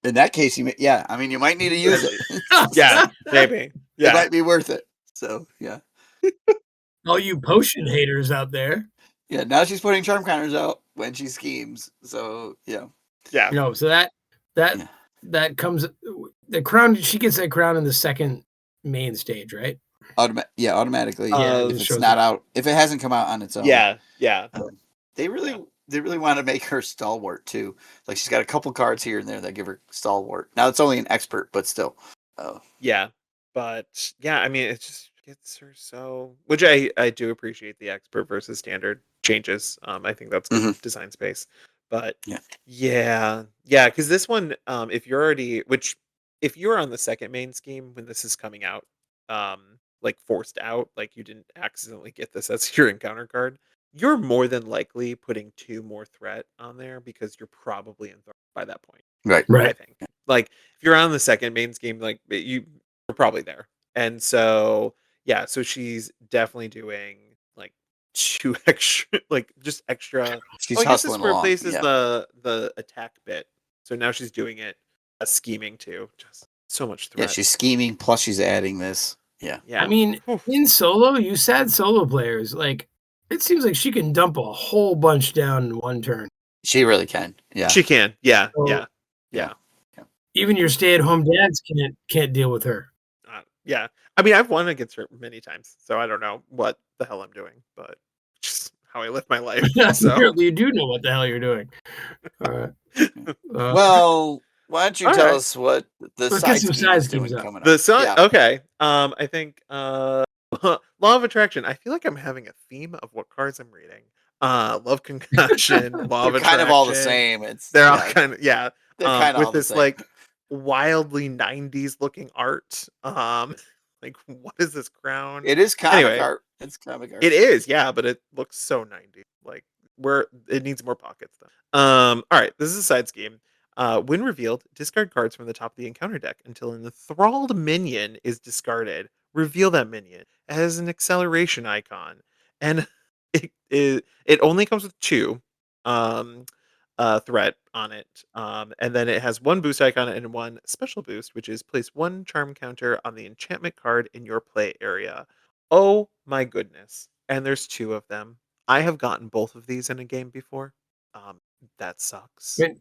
In that case, you might need to use it. Yeah, maybe. It Yeah. might be worth it. So yeah. All you potion haters out there. Yeah, now she's putting charm counters out when she schemes. So yeah. Yeah. No, so that comes the crown. She gets that crown in the second main stage, right? Automatically. Yeah, If it it's shows not up. out, if it hasn't come out on its own. Yeah. Yeah. They really want to make her stalwart too. Like she's got a couple cards here and there that give her stalwart. Now it's only an expert, but still. Yeah. But yeah, I mean it just gets her so which I do appreciate the expert versus standard changes. I think that's good Mhm. design space. But Yeah. yeah, because this one, if you're on the second main scheme when this is coming out, like forced out, like you didn't accidentally get this as your encounter card, you're more than likely putting 2 more threat on there because you're probably in threat by that point. Right. I Right. think. Like if you're on the second main scheme, like you're probably there. And so yeah, so she's definitely doing like 2 extra, like just extra. She's Oh, I guess this hustling along. replaces Yeah. the attack bit. So now she's doing it as scheming too. Just so much Yeah, threat. she's scheming plus she's adding this. Yeah. Yeah. I mean, Oof. in solo, you sad solo players, like it seems like she can dump a whole bunch down in one turn. She really can. Yeah. She can. Yeah. So- Yeah. Yeah. Yeah. Even your stay-at-home dads can't deal with her. Yeah. I mean, I've won against her many times, so I don't know what the hell I'm doing, but just how I live my life. So You do know what the hell you're doing. All right. Well, Why don't you All tell right. us what the Let's get side some scheme side is schemes doing up. coming The up? sun. Yeah. Okay. I think law of attraction. I feel like I'm having a theme of what cards I'm reading. Love concussion, law They're of kind of all the attraction. same. It's They're all kind of they're kind of with all the this same. like wildly 90s looking art. Like what is this crown? It is comic Anyway, art. It's comic art. it is, yeah, but it looks so 90s. Like where it needs more pockets though. All right, this is a side scheme. When revealed, discard cards from the top of the encounter deck until an enthralled minion is discarded. Reveal that minion. It has an acceleration icon, and it only comes with two threat on it. And then it has one boost icon and one special boost, which is place one charm counter on the enchantment card in your play area. Oh my goodness. And there's two of them. I have gotten both of these in a game before. Um, that sucks. But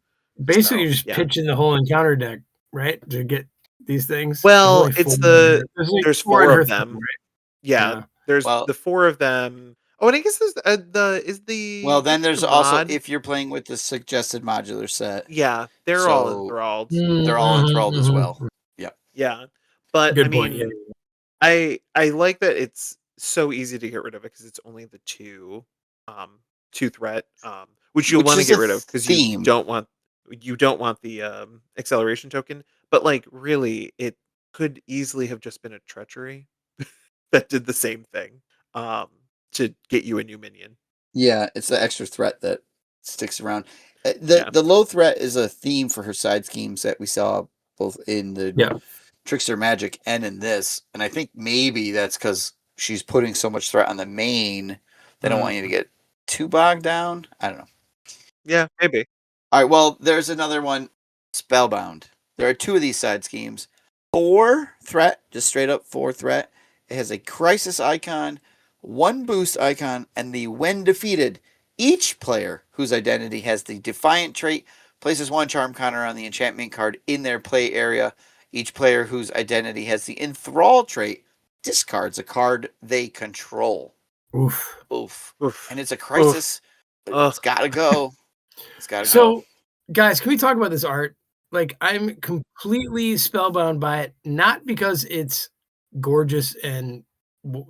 basically, So, you're just yeah. pitching the whole encounter deck, right? To get these things. There's Well, only it's four. There's only there's four four in her of thing, them. right? Yeah, Yeah. there's Well, the four of them. Oh, and I guess there's well, the then trickster there's also mod. if you're playing with the suggested modular set, Yeah, they're all so enthralled. they're all enthralled as well. Mhm. Yep. Yeah. But I Good point. Yeah. mean, I like that it's so easy to get rid of it because it's only the two threat which you'll Which want to is a get rid of because theme. you don't want the acceleration token, but like really it could easily have just been a treachery that did the same thing to get you a new minion. Yeah, it's the extra threat that sticks around. Yeah. The low threat is a theme for her side schemes that we saw both in the Yeah. Trickster Magic and in this, and I think maybe that's because she's putting so much threat on the main. They don't want you to get too bogged down. I don't know. Yeah, maybe. All right, well, there's another one, Spellbound. There are two of these side schemes. 4 threat, just straight up 4 threat. It has a crisis icon, 1 boost icon, and the when defeated, each player whose identity has the defiant trait places 1 charm counter on the enchantment card in their play area. Each player whose identity has the enthrall trait discards a card they control. Oof. Oof. Oof. And it's a crisis. But Ugh. it's gotta go. It's gotta go. So, guys, can we talk about this art? Like, I'm completely spellbound by it, not because it's gorgeous and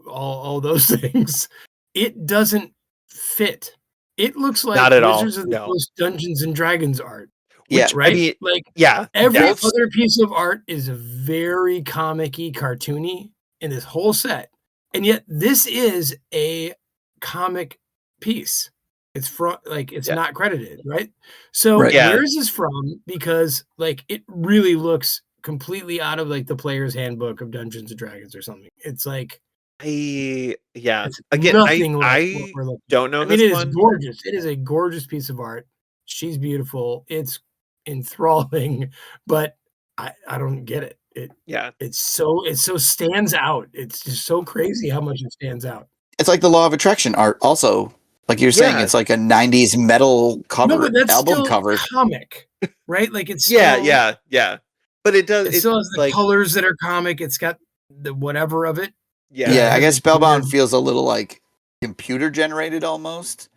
all those things. It doesn't fit. It looks like Not at all. Wizards of the No. Coast Dungeons and Dragons art. Yeah, Which I right? mean, Like yeah. every Yeah. other piece of art is very comic-y, cartoony in this whole set. And yet this is a comic piece. It's from like it's Yeah. not credited, right? So Right. Yeah. where is this from? Because like it really looks completely out of like the player's handbook of Dungeons and Dragons or something. It's like it's Again, nothing like what I we're looking don't for. know I mean, this it is one. gorgeous. It is a gorgeous piece of art. She's beautiful. It's enthralling, but I don't get it. Yeah. It so stands out. It's just so crazy how much it stands out. It's like the law of attraction art also. Like you're saying, Yeah. it's like a 90s metal cover, No, but that's album still cover. comic, right? Like it's Yeah, still, yeah. But it does it it's still has the like colors that are comic. It's got the whatever of it. yeah. Yeah, it I has guess a Spellbound weird- feels a little like computer generated almost.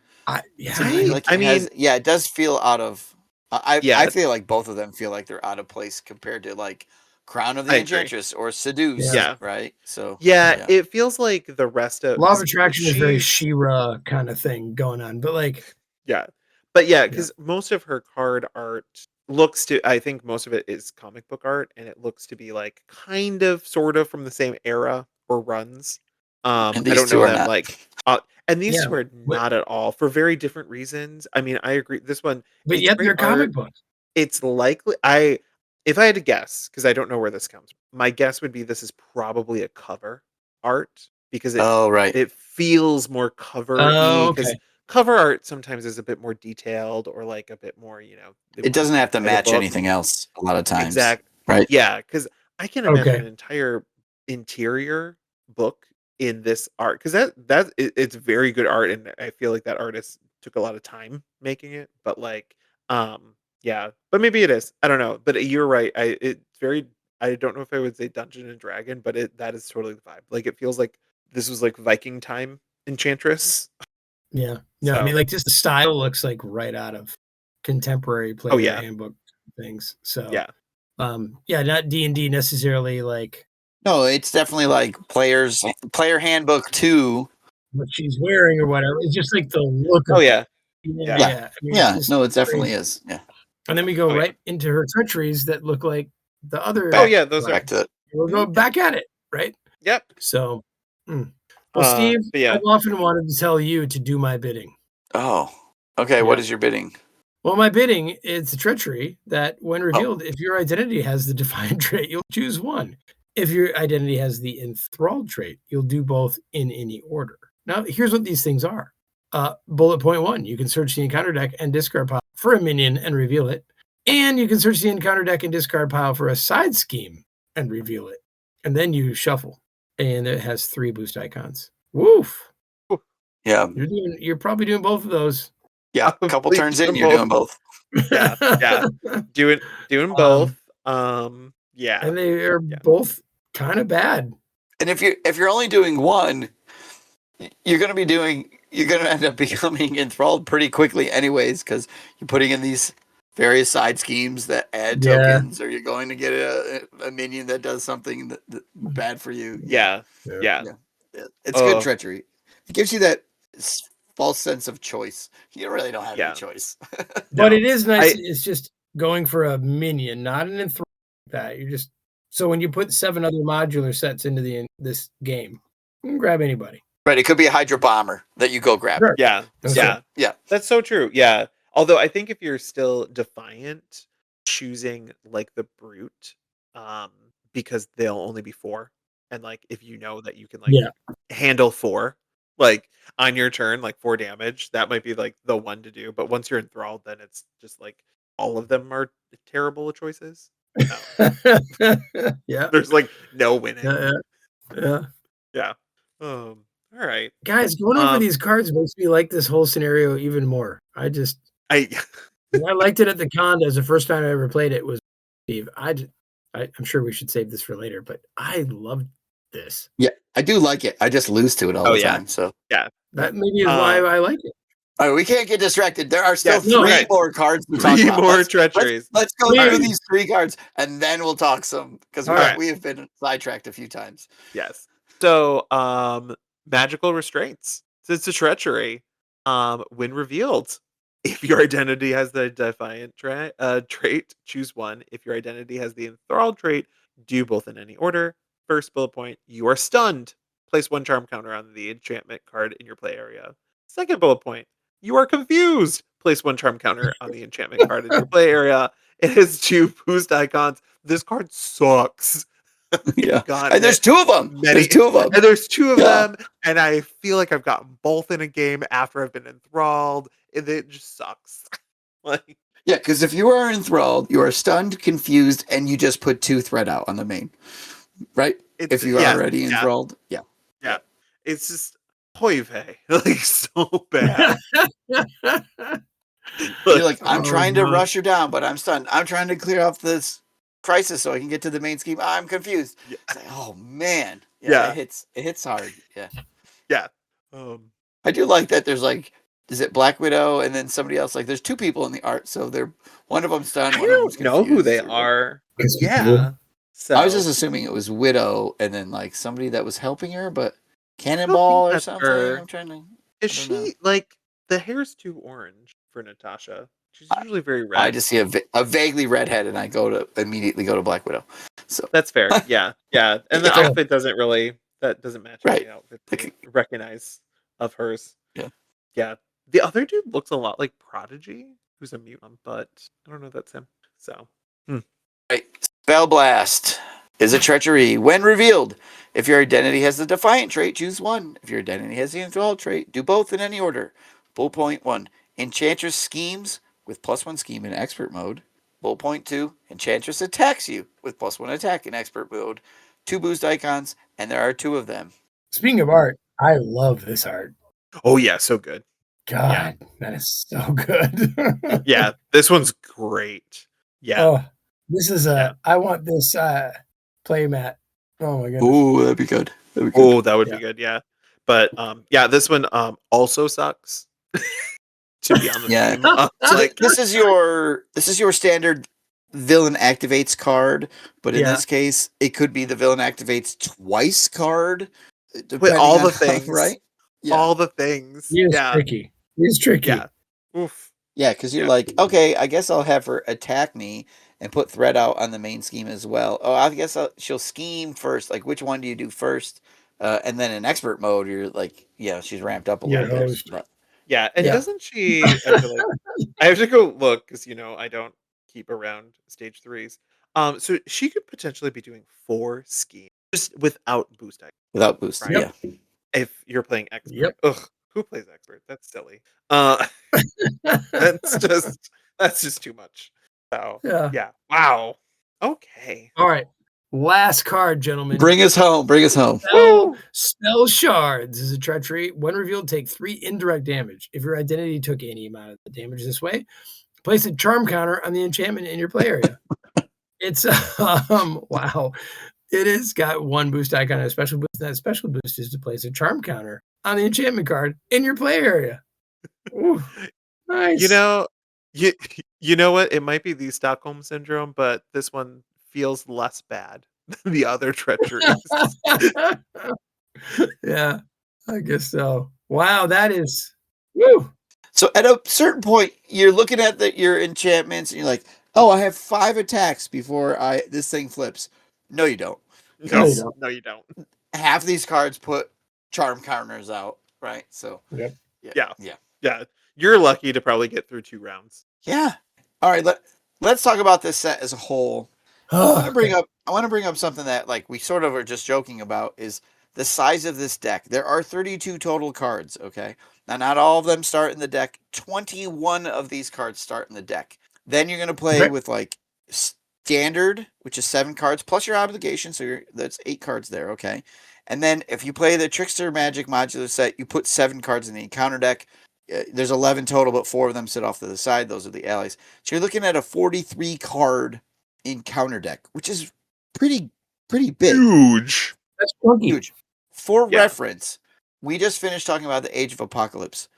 Yeah, To me, like it does feel out of. I Yeah. feel like both of them feel like they're out of place compared to like Crown of the I agree. Enchantress or Seduce. Yeah. Right. So Yeah, it feels like the rest of Law of 'cause attraction is very she's She-Ra kind of thing going on, but like yeah. But yeah, because most of her card art I think most of it is comic book art, and it looks to be like kind of sort of from the same era or runs. and I these don't two know are them not. like and these Yeah, two are but- not at all for very different reasons. I mean, I agree. This one, but it's yet great they're comic art. books. It's likely if I had to guess, because I don't know where this comes from, my guess would be this is probably a cover art because Oh right. it feels more cover-y Oh, because okay. cover art sometimes is a bit more detailed or like a bit more, they It want doesn't have to title match book. anything else a lot of times. Exactly. Right. Yeah, because I can imagine Okay. an entire interior book in this art because it's very good art, and I feel like that artist took a lot of time making it. But like, yeah, but maybe it is. I don't know. But you're right. It's very. I don't know if I would say Dungeon and Dragon, but that is totally the vibe. Like it feels like this was like Viking time Enchantress. Yeah. No, I So- mean like just the style looks like right out of contemporary player yeah. handbook things. So Yeah. Not D&D necessarily like No, it's definitely like player handbook 2. what she's wearing or whatever. It's just like the look Oh of yeah. yeah. Yeah. I mean, Yeah, it's just no, it definitely crazy. is. Yeah. And then we go Oh, yeah. right into her treacheries that look like the other. Oh yeah, those Back are. to it. We'll go back at it, right? Yep. So, well, Steve, But yeah. I've often wanted to tell you to do my bidding. Oh, okay. What is your bidding? Well, my bidding is a treachery that, when revealed, if your identity has the defiant trait, you'll choose one. If your identity has the enthralled trait, you'll do both in any order. Now, here's what these things are. Bullet point 1, you can search the encounter deck and discard pile for a minion and reveal it. And you can search the encounter deck and discard pile for a side scheme and reveal it. And then you shuffle. And it has 3 boost icons. Woof. Yeah. You're probably doing both of those. Yeah. A couple Probably turns in, doing you're doing both. Yeah. Yeah. Doing both. Yeah. And they are both kind of bad. And if you're only doing one, you're going to end up becoming enthralled pretty quickly anyways, because you're putting in these various side schemes that add tokens, or you're going to get a minion that does something that bad for you. Yeah. It's good treachery. It gives you that false sense of choice. You really don't have any choice. But it is nice. It's just going for a minion, not an enthralled that. You're just so when you put 7 other modular sets into this game, you can grab anybody. Right, it could be a Hydra Bomber that you go grab. Sure. Yeah. Yeah. That's so true. Yeah. Although I think if you're still defiant, choosing like the brute, because they'll only be 4, and like if you know that you can like handle 4, like on your turn, like 4 damage, that might be like the one to do. But once you're enthralled, then it's just like all of them are terrible choices. There's like no winning. Yeah. All right. Guys, going over these cards makes me like this whole scenario even more. I liked it at the con. That was the first time I ever played it. Was Steve? I'm sure we should save this for later, but I loved this. Yeah, I do like it. I just lose to it all the time. So that maybe is why I like it. All right, we can't get distracted. There are still 3 more cards to talk about. 3 more treacheries. Let's go through these 3 cards, and then we'll talk some, because we have been sidetracked a few times. Yes. So, magical restraints. So it's a treachery. When revealed, if your identity has the defiant trait, choose one. If your identity has the enthralled trait, do both in any order. First bullet point, you are stunned. Place 1 charm counter on the enchantment card in your play area. Second bullet point, you are confused. Place 1 charm counter on the enchantment card in your play area. It has 2 boost icons. This card sucks. And there's 2 of them. There's 2 of them. And there's 2 of them. And I feel like I've gotten both in a game after I've been enthralled. It just sucks. Like, yeah, because if you are enthralled, you are stunned, confused, and you just put 2 threat out on the main. Right? If you are already enthralled. Yeah. It's just hoy vey. Like so bad. You're like, I'm trying to rush her down, but I'm stunned. I'm trying to clear off this crisis so I can get to the main scheme. I'm confused. It's like, oh man. It hits hard. Yeah. I do like that there's like, is it Black Widow and then somebody else? Like there's 2 people in the art, so they're one of them's stunned. I don't know who they are. Yeah. So I was just assuming it was Widow and then like somebody that was helping her, but Cannonball or something. I'm trying to. Is she like the hair's too orange for Natasha? She's usually very red. I just see a vaguely redhead, and I immediately go to Black Widow. So that's fair. Yeah. And the outfit doesn't match any outfit to recognize of hers. Yeah. The other dude looks a lot like Prodigy, who's a mutant, but I don't know if that's him. So. Right. Spell Blast is a treachery. When revealed, if your identity has the defiant trait, choose one. If your identity has the enthralled trait, do both in any order. Bullet point 1. Enchantress schemes with +1 scheme in expert mode. Bullet point 2. Enchantress attacks you with +1 attack in expert mode. 2 boost icons, and there are 2 of them. Speaking of art, I love this art. Oh yeah, so good. God, that is so good. Yeah, this one's great. Yeah. Oh, this is I want this play mat. Oh my goodness. Oh, that'd be good. Oh, that would be good. Yeah. But this one also sucks. To be on the team. So like this is your standard villain activates card, but in Yeah. this case, it could be the villain activates twice card, With depending all on the how, things. right? Yeah. All the things. He is Yeah. tricky. He's tricky. Yeah. Oof. Yeah, because you're Yeah. like, okay, I guess I'll have her attack me and put threat out on the main scheme as well. Oh, I guess she'll scheme first. Like, which one do you do first? And then in expert mode, you're like, yeah, she's ramped up a Your little bit. host. But Yeah. And Yeah. doesn't she, I feel like, I have to go look because, I don't keep around stage threes. So she could potentially be doing 4 schemes just without boost items, without boost, right? Yep. yeah. If you're playing expert. Yep. Ugh, who plays expert? That's silly. Uh that's just too much. So Yeah. yeah. Wow. Okay. All right. Last card, gentlemen. Bring us home. Bring us home. Woo! Spell shards is a treachery. When revealed, take 3 indirect damage. If your identity took any amount of the damage this way, place a charm counter on the enchantment in your play area. It's wow. It has got 1 boost icon and a special boost. That special boost is to place a charm counter on the enchantment card in your play area. Ooh, You nice. know, you you know what? It might be the Stockholm syndrome, but this one feels less bad than the other treacheries. Yeah, I guess so. Wow, that is woo. So at a certain point, you're looking at your enchantments and you're like, oh, I have 5 attacks before this thing flips. No, you don't. No, you Because No, don't. no, you don't. half these cards put charm counters out, right? So Yep. yeah, Yeah, yeah, yeah. You're lucky to probably get through 2 rounds. yeah. All right, let's talk about this set as a whole. I want to bring Okay. up something that like we sort of are just joking about is the size of this deck. There are 32 total cards, okay? Now not all of them start in the deck. 21 of these cards start in the deck. Then you're going to play Okay. with like standard, which is 7 cards plus your obligation, so that's 8 cards there, okay? And then if you play the Trickster Magic modular set, you put 7 cards in the encounter deck. There's 11 total, but 4 of them sit off to the side. Those are the allies. So you're looking at a 43 card encounter deck, which is pretty big. Huge. That's funky. Huge. For Yeah. reference, we just finished talking about the Age of Apocalypse.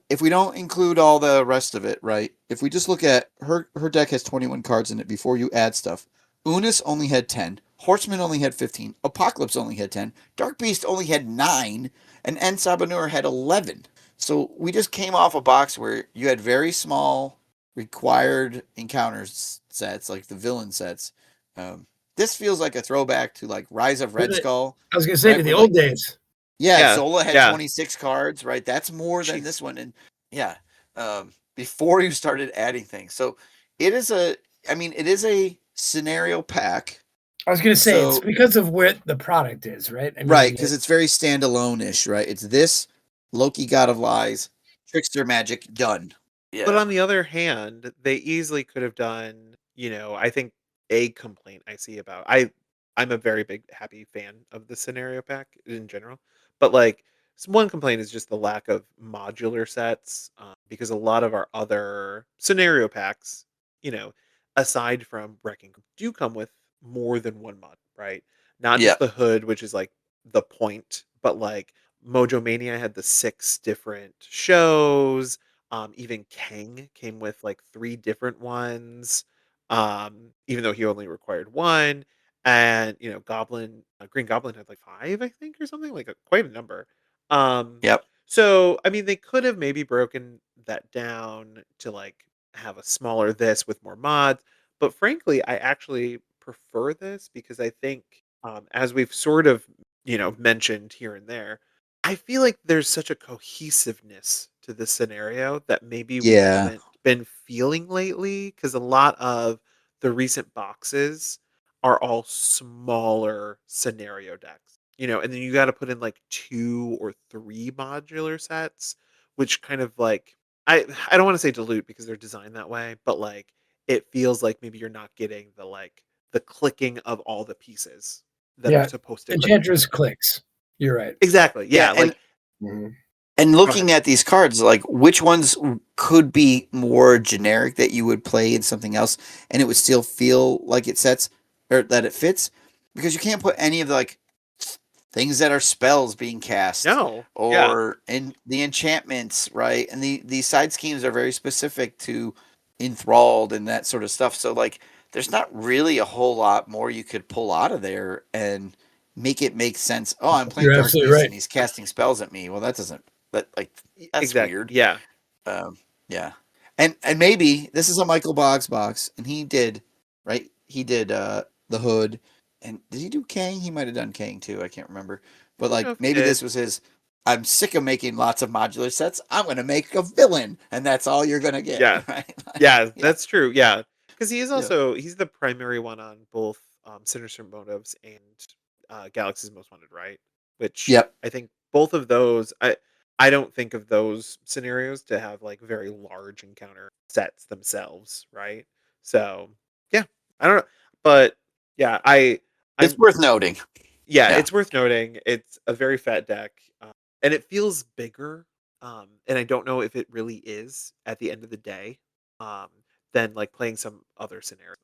If we don't include all the rest of it, right? If we just look at her deck has 21 cards in it before you add stuff. Unis only had 10. Horseman only had 15. Apocalypse only had 10. Dark Beast only had 9. And En Sabanur had 11. So we just came off a box where you had very small required encounters sets, like the villain sets. This feels like a throwback to like Rise of Red Skull. I was gonna say right, to the where, old like, days. yeah, Yeah, Zola had yeah. 26 cards, right? That's more than Jeez. this one. And yeah, before you started adding things. So it is a scenario pack. I was gonna say it's So because of where the product is, right? I mean, right, because it's very standalone-ish, right? It's this, Loki God of Lies, Trickster Magic, done. But Yeah. on the other hand, they easily could have done, I think a complaint I see about I'm a very big happy fan of the scenario pack in general. But like one complaint is just the lack of modular sets because a lot of our other scenario packs, you know, aside from Wrecking, do come with more than one mod, right? Not Yeah. just the hood, which is like the point, but like Mojo Mania had the 6 different shows. Even Kang came with like 3 different ones, even though he only required 1. And Green Goblin had like 5, I think, or something like quite a number. Um, Yep. so I mean, they could have maybe broken that down to like have a smaller this with more mods. But frankly, I actually prefer this because I think, as we've sort of mentioned here and there, I feel like there's such a cohesiveness to this scenario that maybe we Yeah. haven't been feeling lately because a lot of the recent boxes are all smaller scenario decks, and then you got to put in like 2 or 3 modular sets, which kind of like I don't want to say dilute because they're designed that way, but like it feels like maybe you're not getting the clicking of all the pieces that are yeah, supposed to click Enchantress together. clicks. You're right. Exactly. Yeah, Yeah, like and go ahead. looking at these cards, like which ones could be more generic that you would play in something else and it would still feel like it sets or that it fits? Because you can't put any of the like things that are spells being cast No. Yeah. or in the enchantments, right? And these side schemes are very specific to enthralled and that sort of stuff. So like there's not really a whole lot more you could pull out of there and make it make sense. Oh, I'm playing You're Dark absolutely Beast right. and he's casting spells at me. Well, that doesn't. That like that's Exactly. weird. Yeah. Um, yeah, and maybe this is a Michael Boggs box, and he did right. He did the Hood, and did he do Kang? He might have done Kang too. I can't remember, but I don't know like if he maybe did. this was his. I'm sick of making lots of modular sets. I'm going to make a villain, and that's all you're going to get, Yeah. right? Yeah, yeah, that's true. Yeah. Because he is yeah, also he's the primary one on both Sinister Motives and Galaxy's Most Wanted, right? Which yep. I think both of those I don't think of those scenarios to have like very large encounter sets themselves, right? So yeah, I don't know. But yeah, It's I'm worth noting. yeah, Yeah. it's worth noting. It's a very fat deck, and it feels bigger. And I don't know if it really is at the end of the day, um, than like playing some other scenario.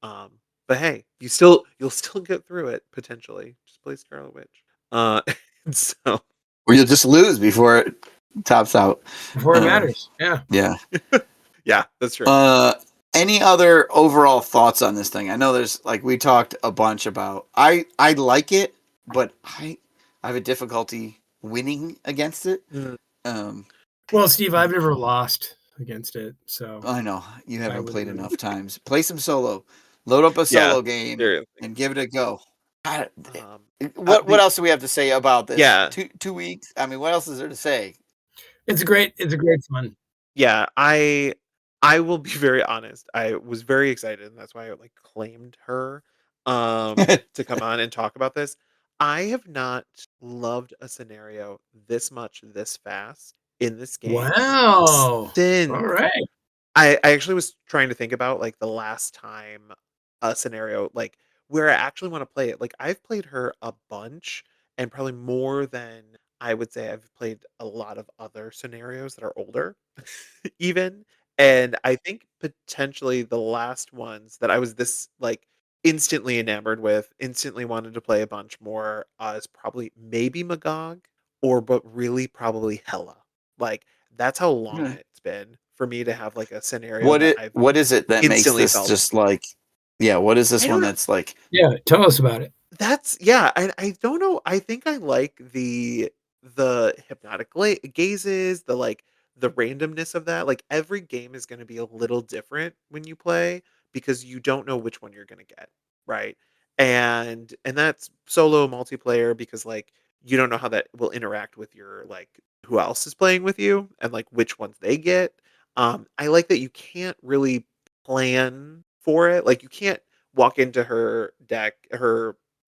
Um, but hey, you'll still get through it potentially. Just play Scarlet Witch. Uh, so Or you'll just lose before it tops out. Before it matters. Yeah. Yeah. yeah, that's true. Uh, any other overall thoughts on this thing? I know there's like we talked a bunch about. I like it, but I have a difficulty winning against it. Mm, Um, Well, Steve, I've never lost against it, so I know you I haven't wouldn't played really. enough times. Play some solo. Load up a yeah, solo game seriously. and give it a go. I- Um, what the else do we have to say about this? yeah, 2 weeks. I mean, what else is there to say? It's a great fun. Yeah, I will be very honest. I was very excited, and that's why I like claimed her to come on and talk about this. I have not loved a scenario this much this fast in this game Wow. All since right. I actually was trying to think about like the last time a scenario like where I actually want to play it. Like I've played her a bunch and probably more than I would say I've played a lot of other scenarios that are older even. And I think potentially the last ones that I was this like instantly enamored with, instantly wanted to play a bunch more is probably maybe Magog or but really probably Hella. Like that's how long it's been for me to have, like, a scenario that I've What is it that makes instantly this felt just like yeah, what is I this don't one know. that's like Yeah. Tell us about it. That's yeah, I don't know, I think I like the hypnotic gazes, the, like, the randomness of that, like, every game is gonna be a little different when you play because you don't know which one you're gonna get, right? And that's solo multiplayer because, like, you don't know how that will interact with your, like, who else is playing with you and, like, which ones they get. I like that you can't really plan for it, like, you can't walk into her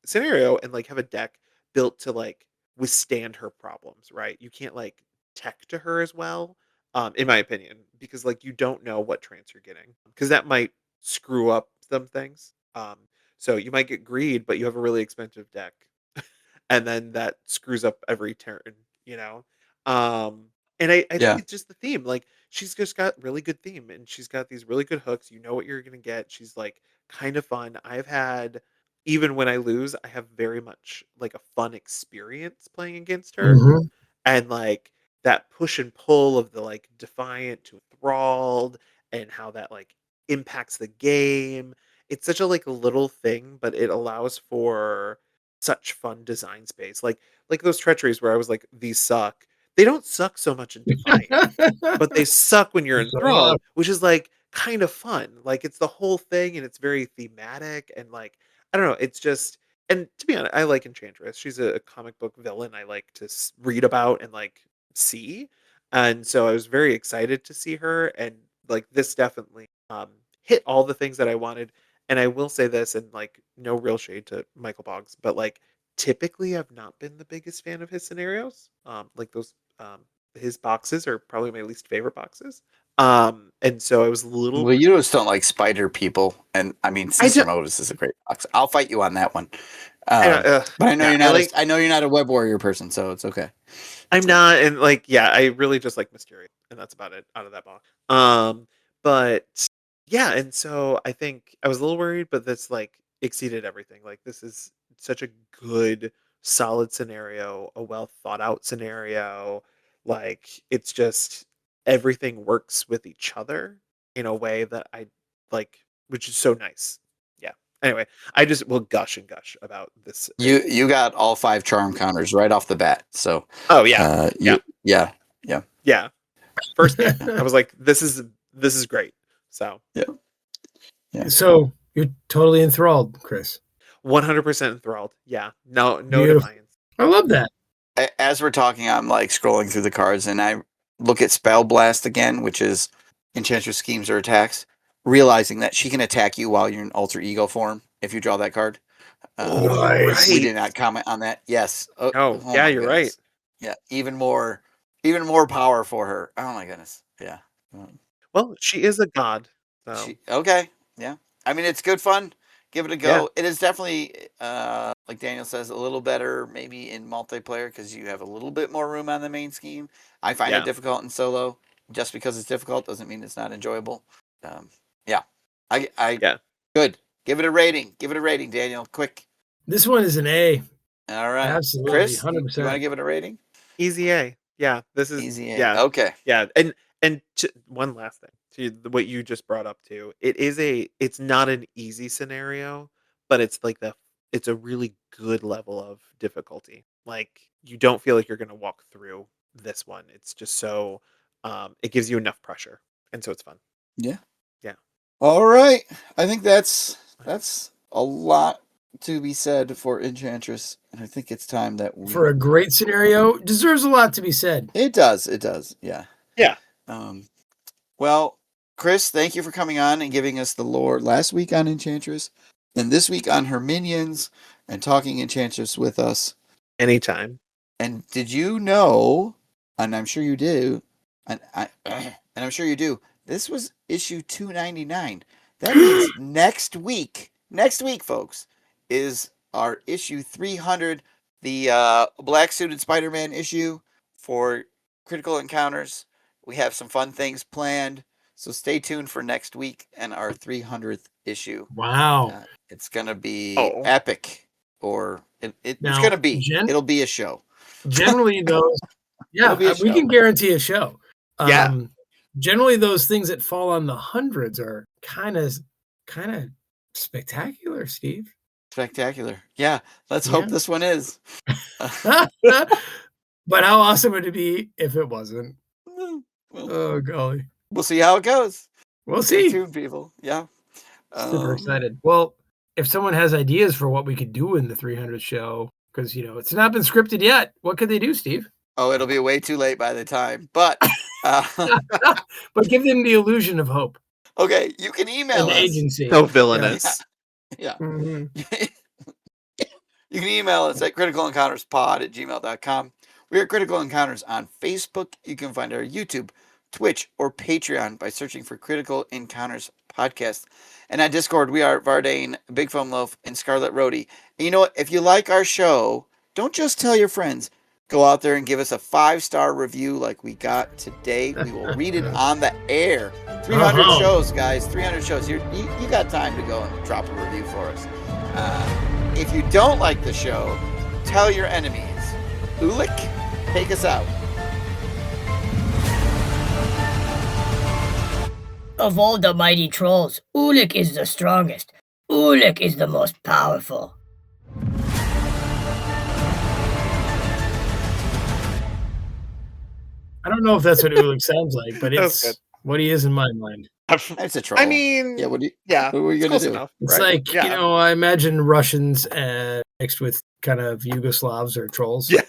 scenario and like have a deck built to like withstand her problems, right? You can't like tech to her as well, in my opinion, because like you don't know what trance you're getting because that might screw up some things. So you might get greed, but you have a really expensive deck, and then that screws up every turn, you know. And I think yeah. it's just the theme. Like she's just got really good theme, and she's got these really good hooks. You know what you're gonna get. She's like kind of fun. I've had even when I lose, I have very much like a fun experience playing against her. Mhm. And like that push and pull of the like defiant to enthralled and how that like impacts the game. It's such a like little thing, but it allows for such fun design space. Like those treacheries where I was like, these suck. They don't suck so much in defiant, but they suck when you're So, yeah. enthralled, which is like kind of fun. Like it's the whole thing and it's very thematic and like I don't know, it's just and to be honest, I like Enchantress. She's a comic book villain I like to read about and like see. And so I was very excited to see her and like this definitely hit all the things that I wanted. And I will say this and like no real shade to Michael Boggs, but like typically I've not been the biggest fan of his scenarios. Like those his boxes are probably my least favorite boxes. And so I was a little Well, you just don't like spider people, and I mean, I Sister do Modus is a great box. I'll fight you on that one. I But I know yeah, you're I not like a I know you're not a web warrior person, so it's okay. I'm not, and like, yeah, I really just like Mysterio, and that's about it out of that box. But yeah, and so I think I was a little worried, but this like exceeded everything. Like, this is such a good, solid scenario, a well thought out scenario. Like, it's just everything works with each other in a way that I like. which is so nice. Yeah. Anyway, I just will gush and gush about this. You got all 5 charm counters right off the bat. So Oh yeah, yeah. yeah. First game, I was like, this is great. So Yeah. So you're totally enthralled, Chris. 100% enthralled. Yeah. No Beautiful. defiance. I love that. As we're talking, I'm like scrolling through the cards, and I look at Spell Blast again, which is Enchantress schemes or attacks, realizing that she can attack you while you're in alter ego form if you draw that card. Nice. We did not comment on that. Yes. Oh, yeah, my you're goodness. right. Yeah, even more power for her. Oh my goodness. Yeah. Well, she is a god. So Okay. Yeah. I mean, it's good fun. Give it a go. Yeah. It is definitely, like Daniel says, a little better maybe in multiplayer because you have a little bit more room on the main scheme. I find it difficult in solo. Just because it's difficult doesn't mean it's not enjoyable. Yeah. Good. Give it a rating. Give it a rating, Daniel. Quick. This one is an A. All right. Absolutely. Chris, 100%. you want to give it a rating? Easy A. Yeah. This is Easy A. Yeah. Okay. Yeah. And one last thing to what you just brought up too. It's not an easy scenario, but it's like it's a really good level of difficulty. Like you don't feel like you're going to walk through this one. It's just so it gives you enough pressure. And so it's fun. Yeah. Yeah. All right. I think that's a lot to be said for Enchantress, and I think it's time that for a great scenario, deserves a lot to be said. It does. Yeah. Yeah. Well, Chris, thank you for coming on and giving us the lore last week on Enchantress, and this week on her minions, and talking Enchantress with us. Anytime. And did you know? And I'm sure you do. And I'm sure you do. This was issue 299. That means next week, folks, is our issue 300, the black suited Spider-Man issue for Critical Encounters. We have some fun things planned, so stay tuned for next week and our 300th issue. Wow. It's going to be epic, or it's going to be. It'll be a show. Generally, those, we can guarantee a show. Generally, those things that fall on the hundreds are kind of spectacular, Steve. Spectacular. Yeah. Let's hope this one is. But how awesome would it be if it wasn't? Oh, golly. We'll see how it goes. We'll see. Stay tuned, people. Yeah. Super excited. Well, if someone has ideas for what we could do in the 300th show, because, it's not been scripted yet, what could they do, Steve? Oh, it'll be way too late by the time. But but give them the illusion of hope. Okay, you can email us. Agency. So villainous. Yeah. Mm-hmm. You can email us at criticalencounterspod@gmail.com. We are Critical Encounters on Facebook. You can find our YouTube, Twitch, or Patreon by searching for Critical Encounters Podcast. And on Discord, we are Vardane, Big Foam Loaf, and Scarlet Roadie. And you know what? If you like our show, don't just tell your friends. Go out there and give us a 5-star review like we got today. We will read it on the air. 300 shows, guys. 300 shows. You got time to go and drop a review for us. If you don't like the show, tell your enemies. Ulik, take us out. Of all the mighty trolls, Ulik is the strongest. Ulik is the most powerful. I don't know if that's what Ulik sounds like, but it's what he is in my mind. It's a troll. I mean, what are we going to do? Enough, it's right? like, I imagine Russians mixed with kind of Yugoslavs or trolls. Yeah.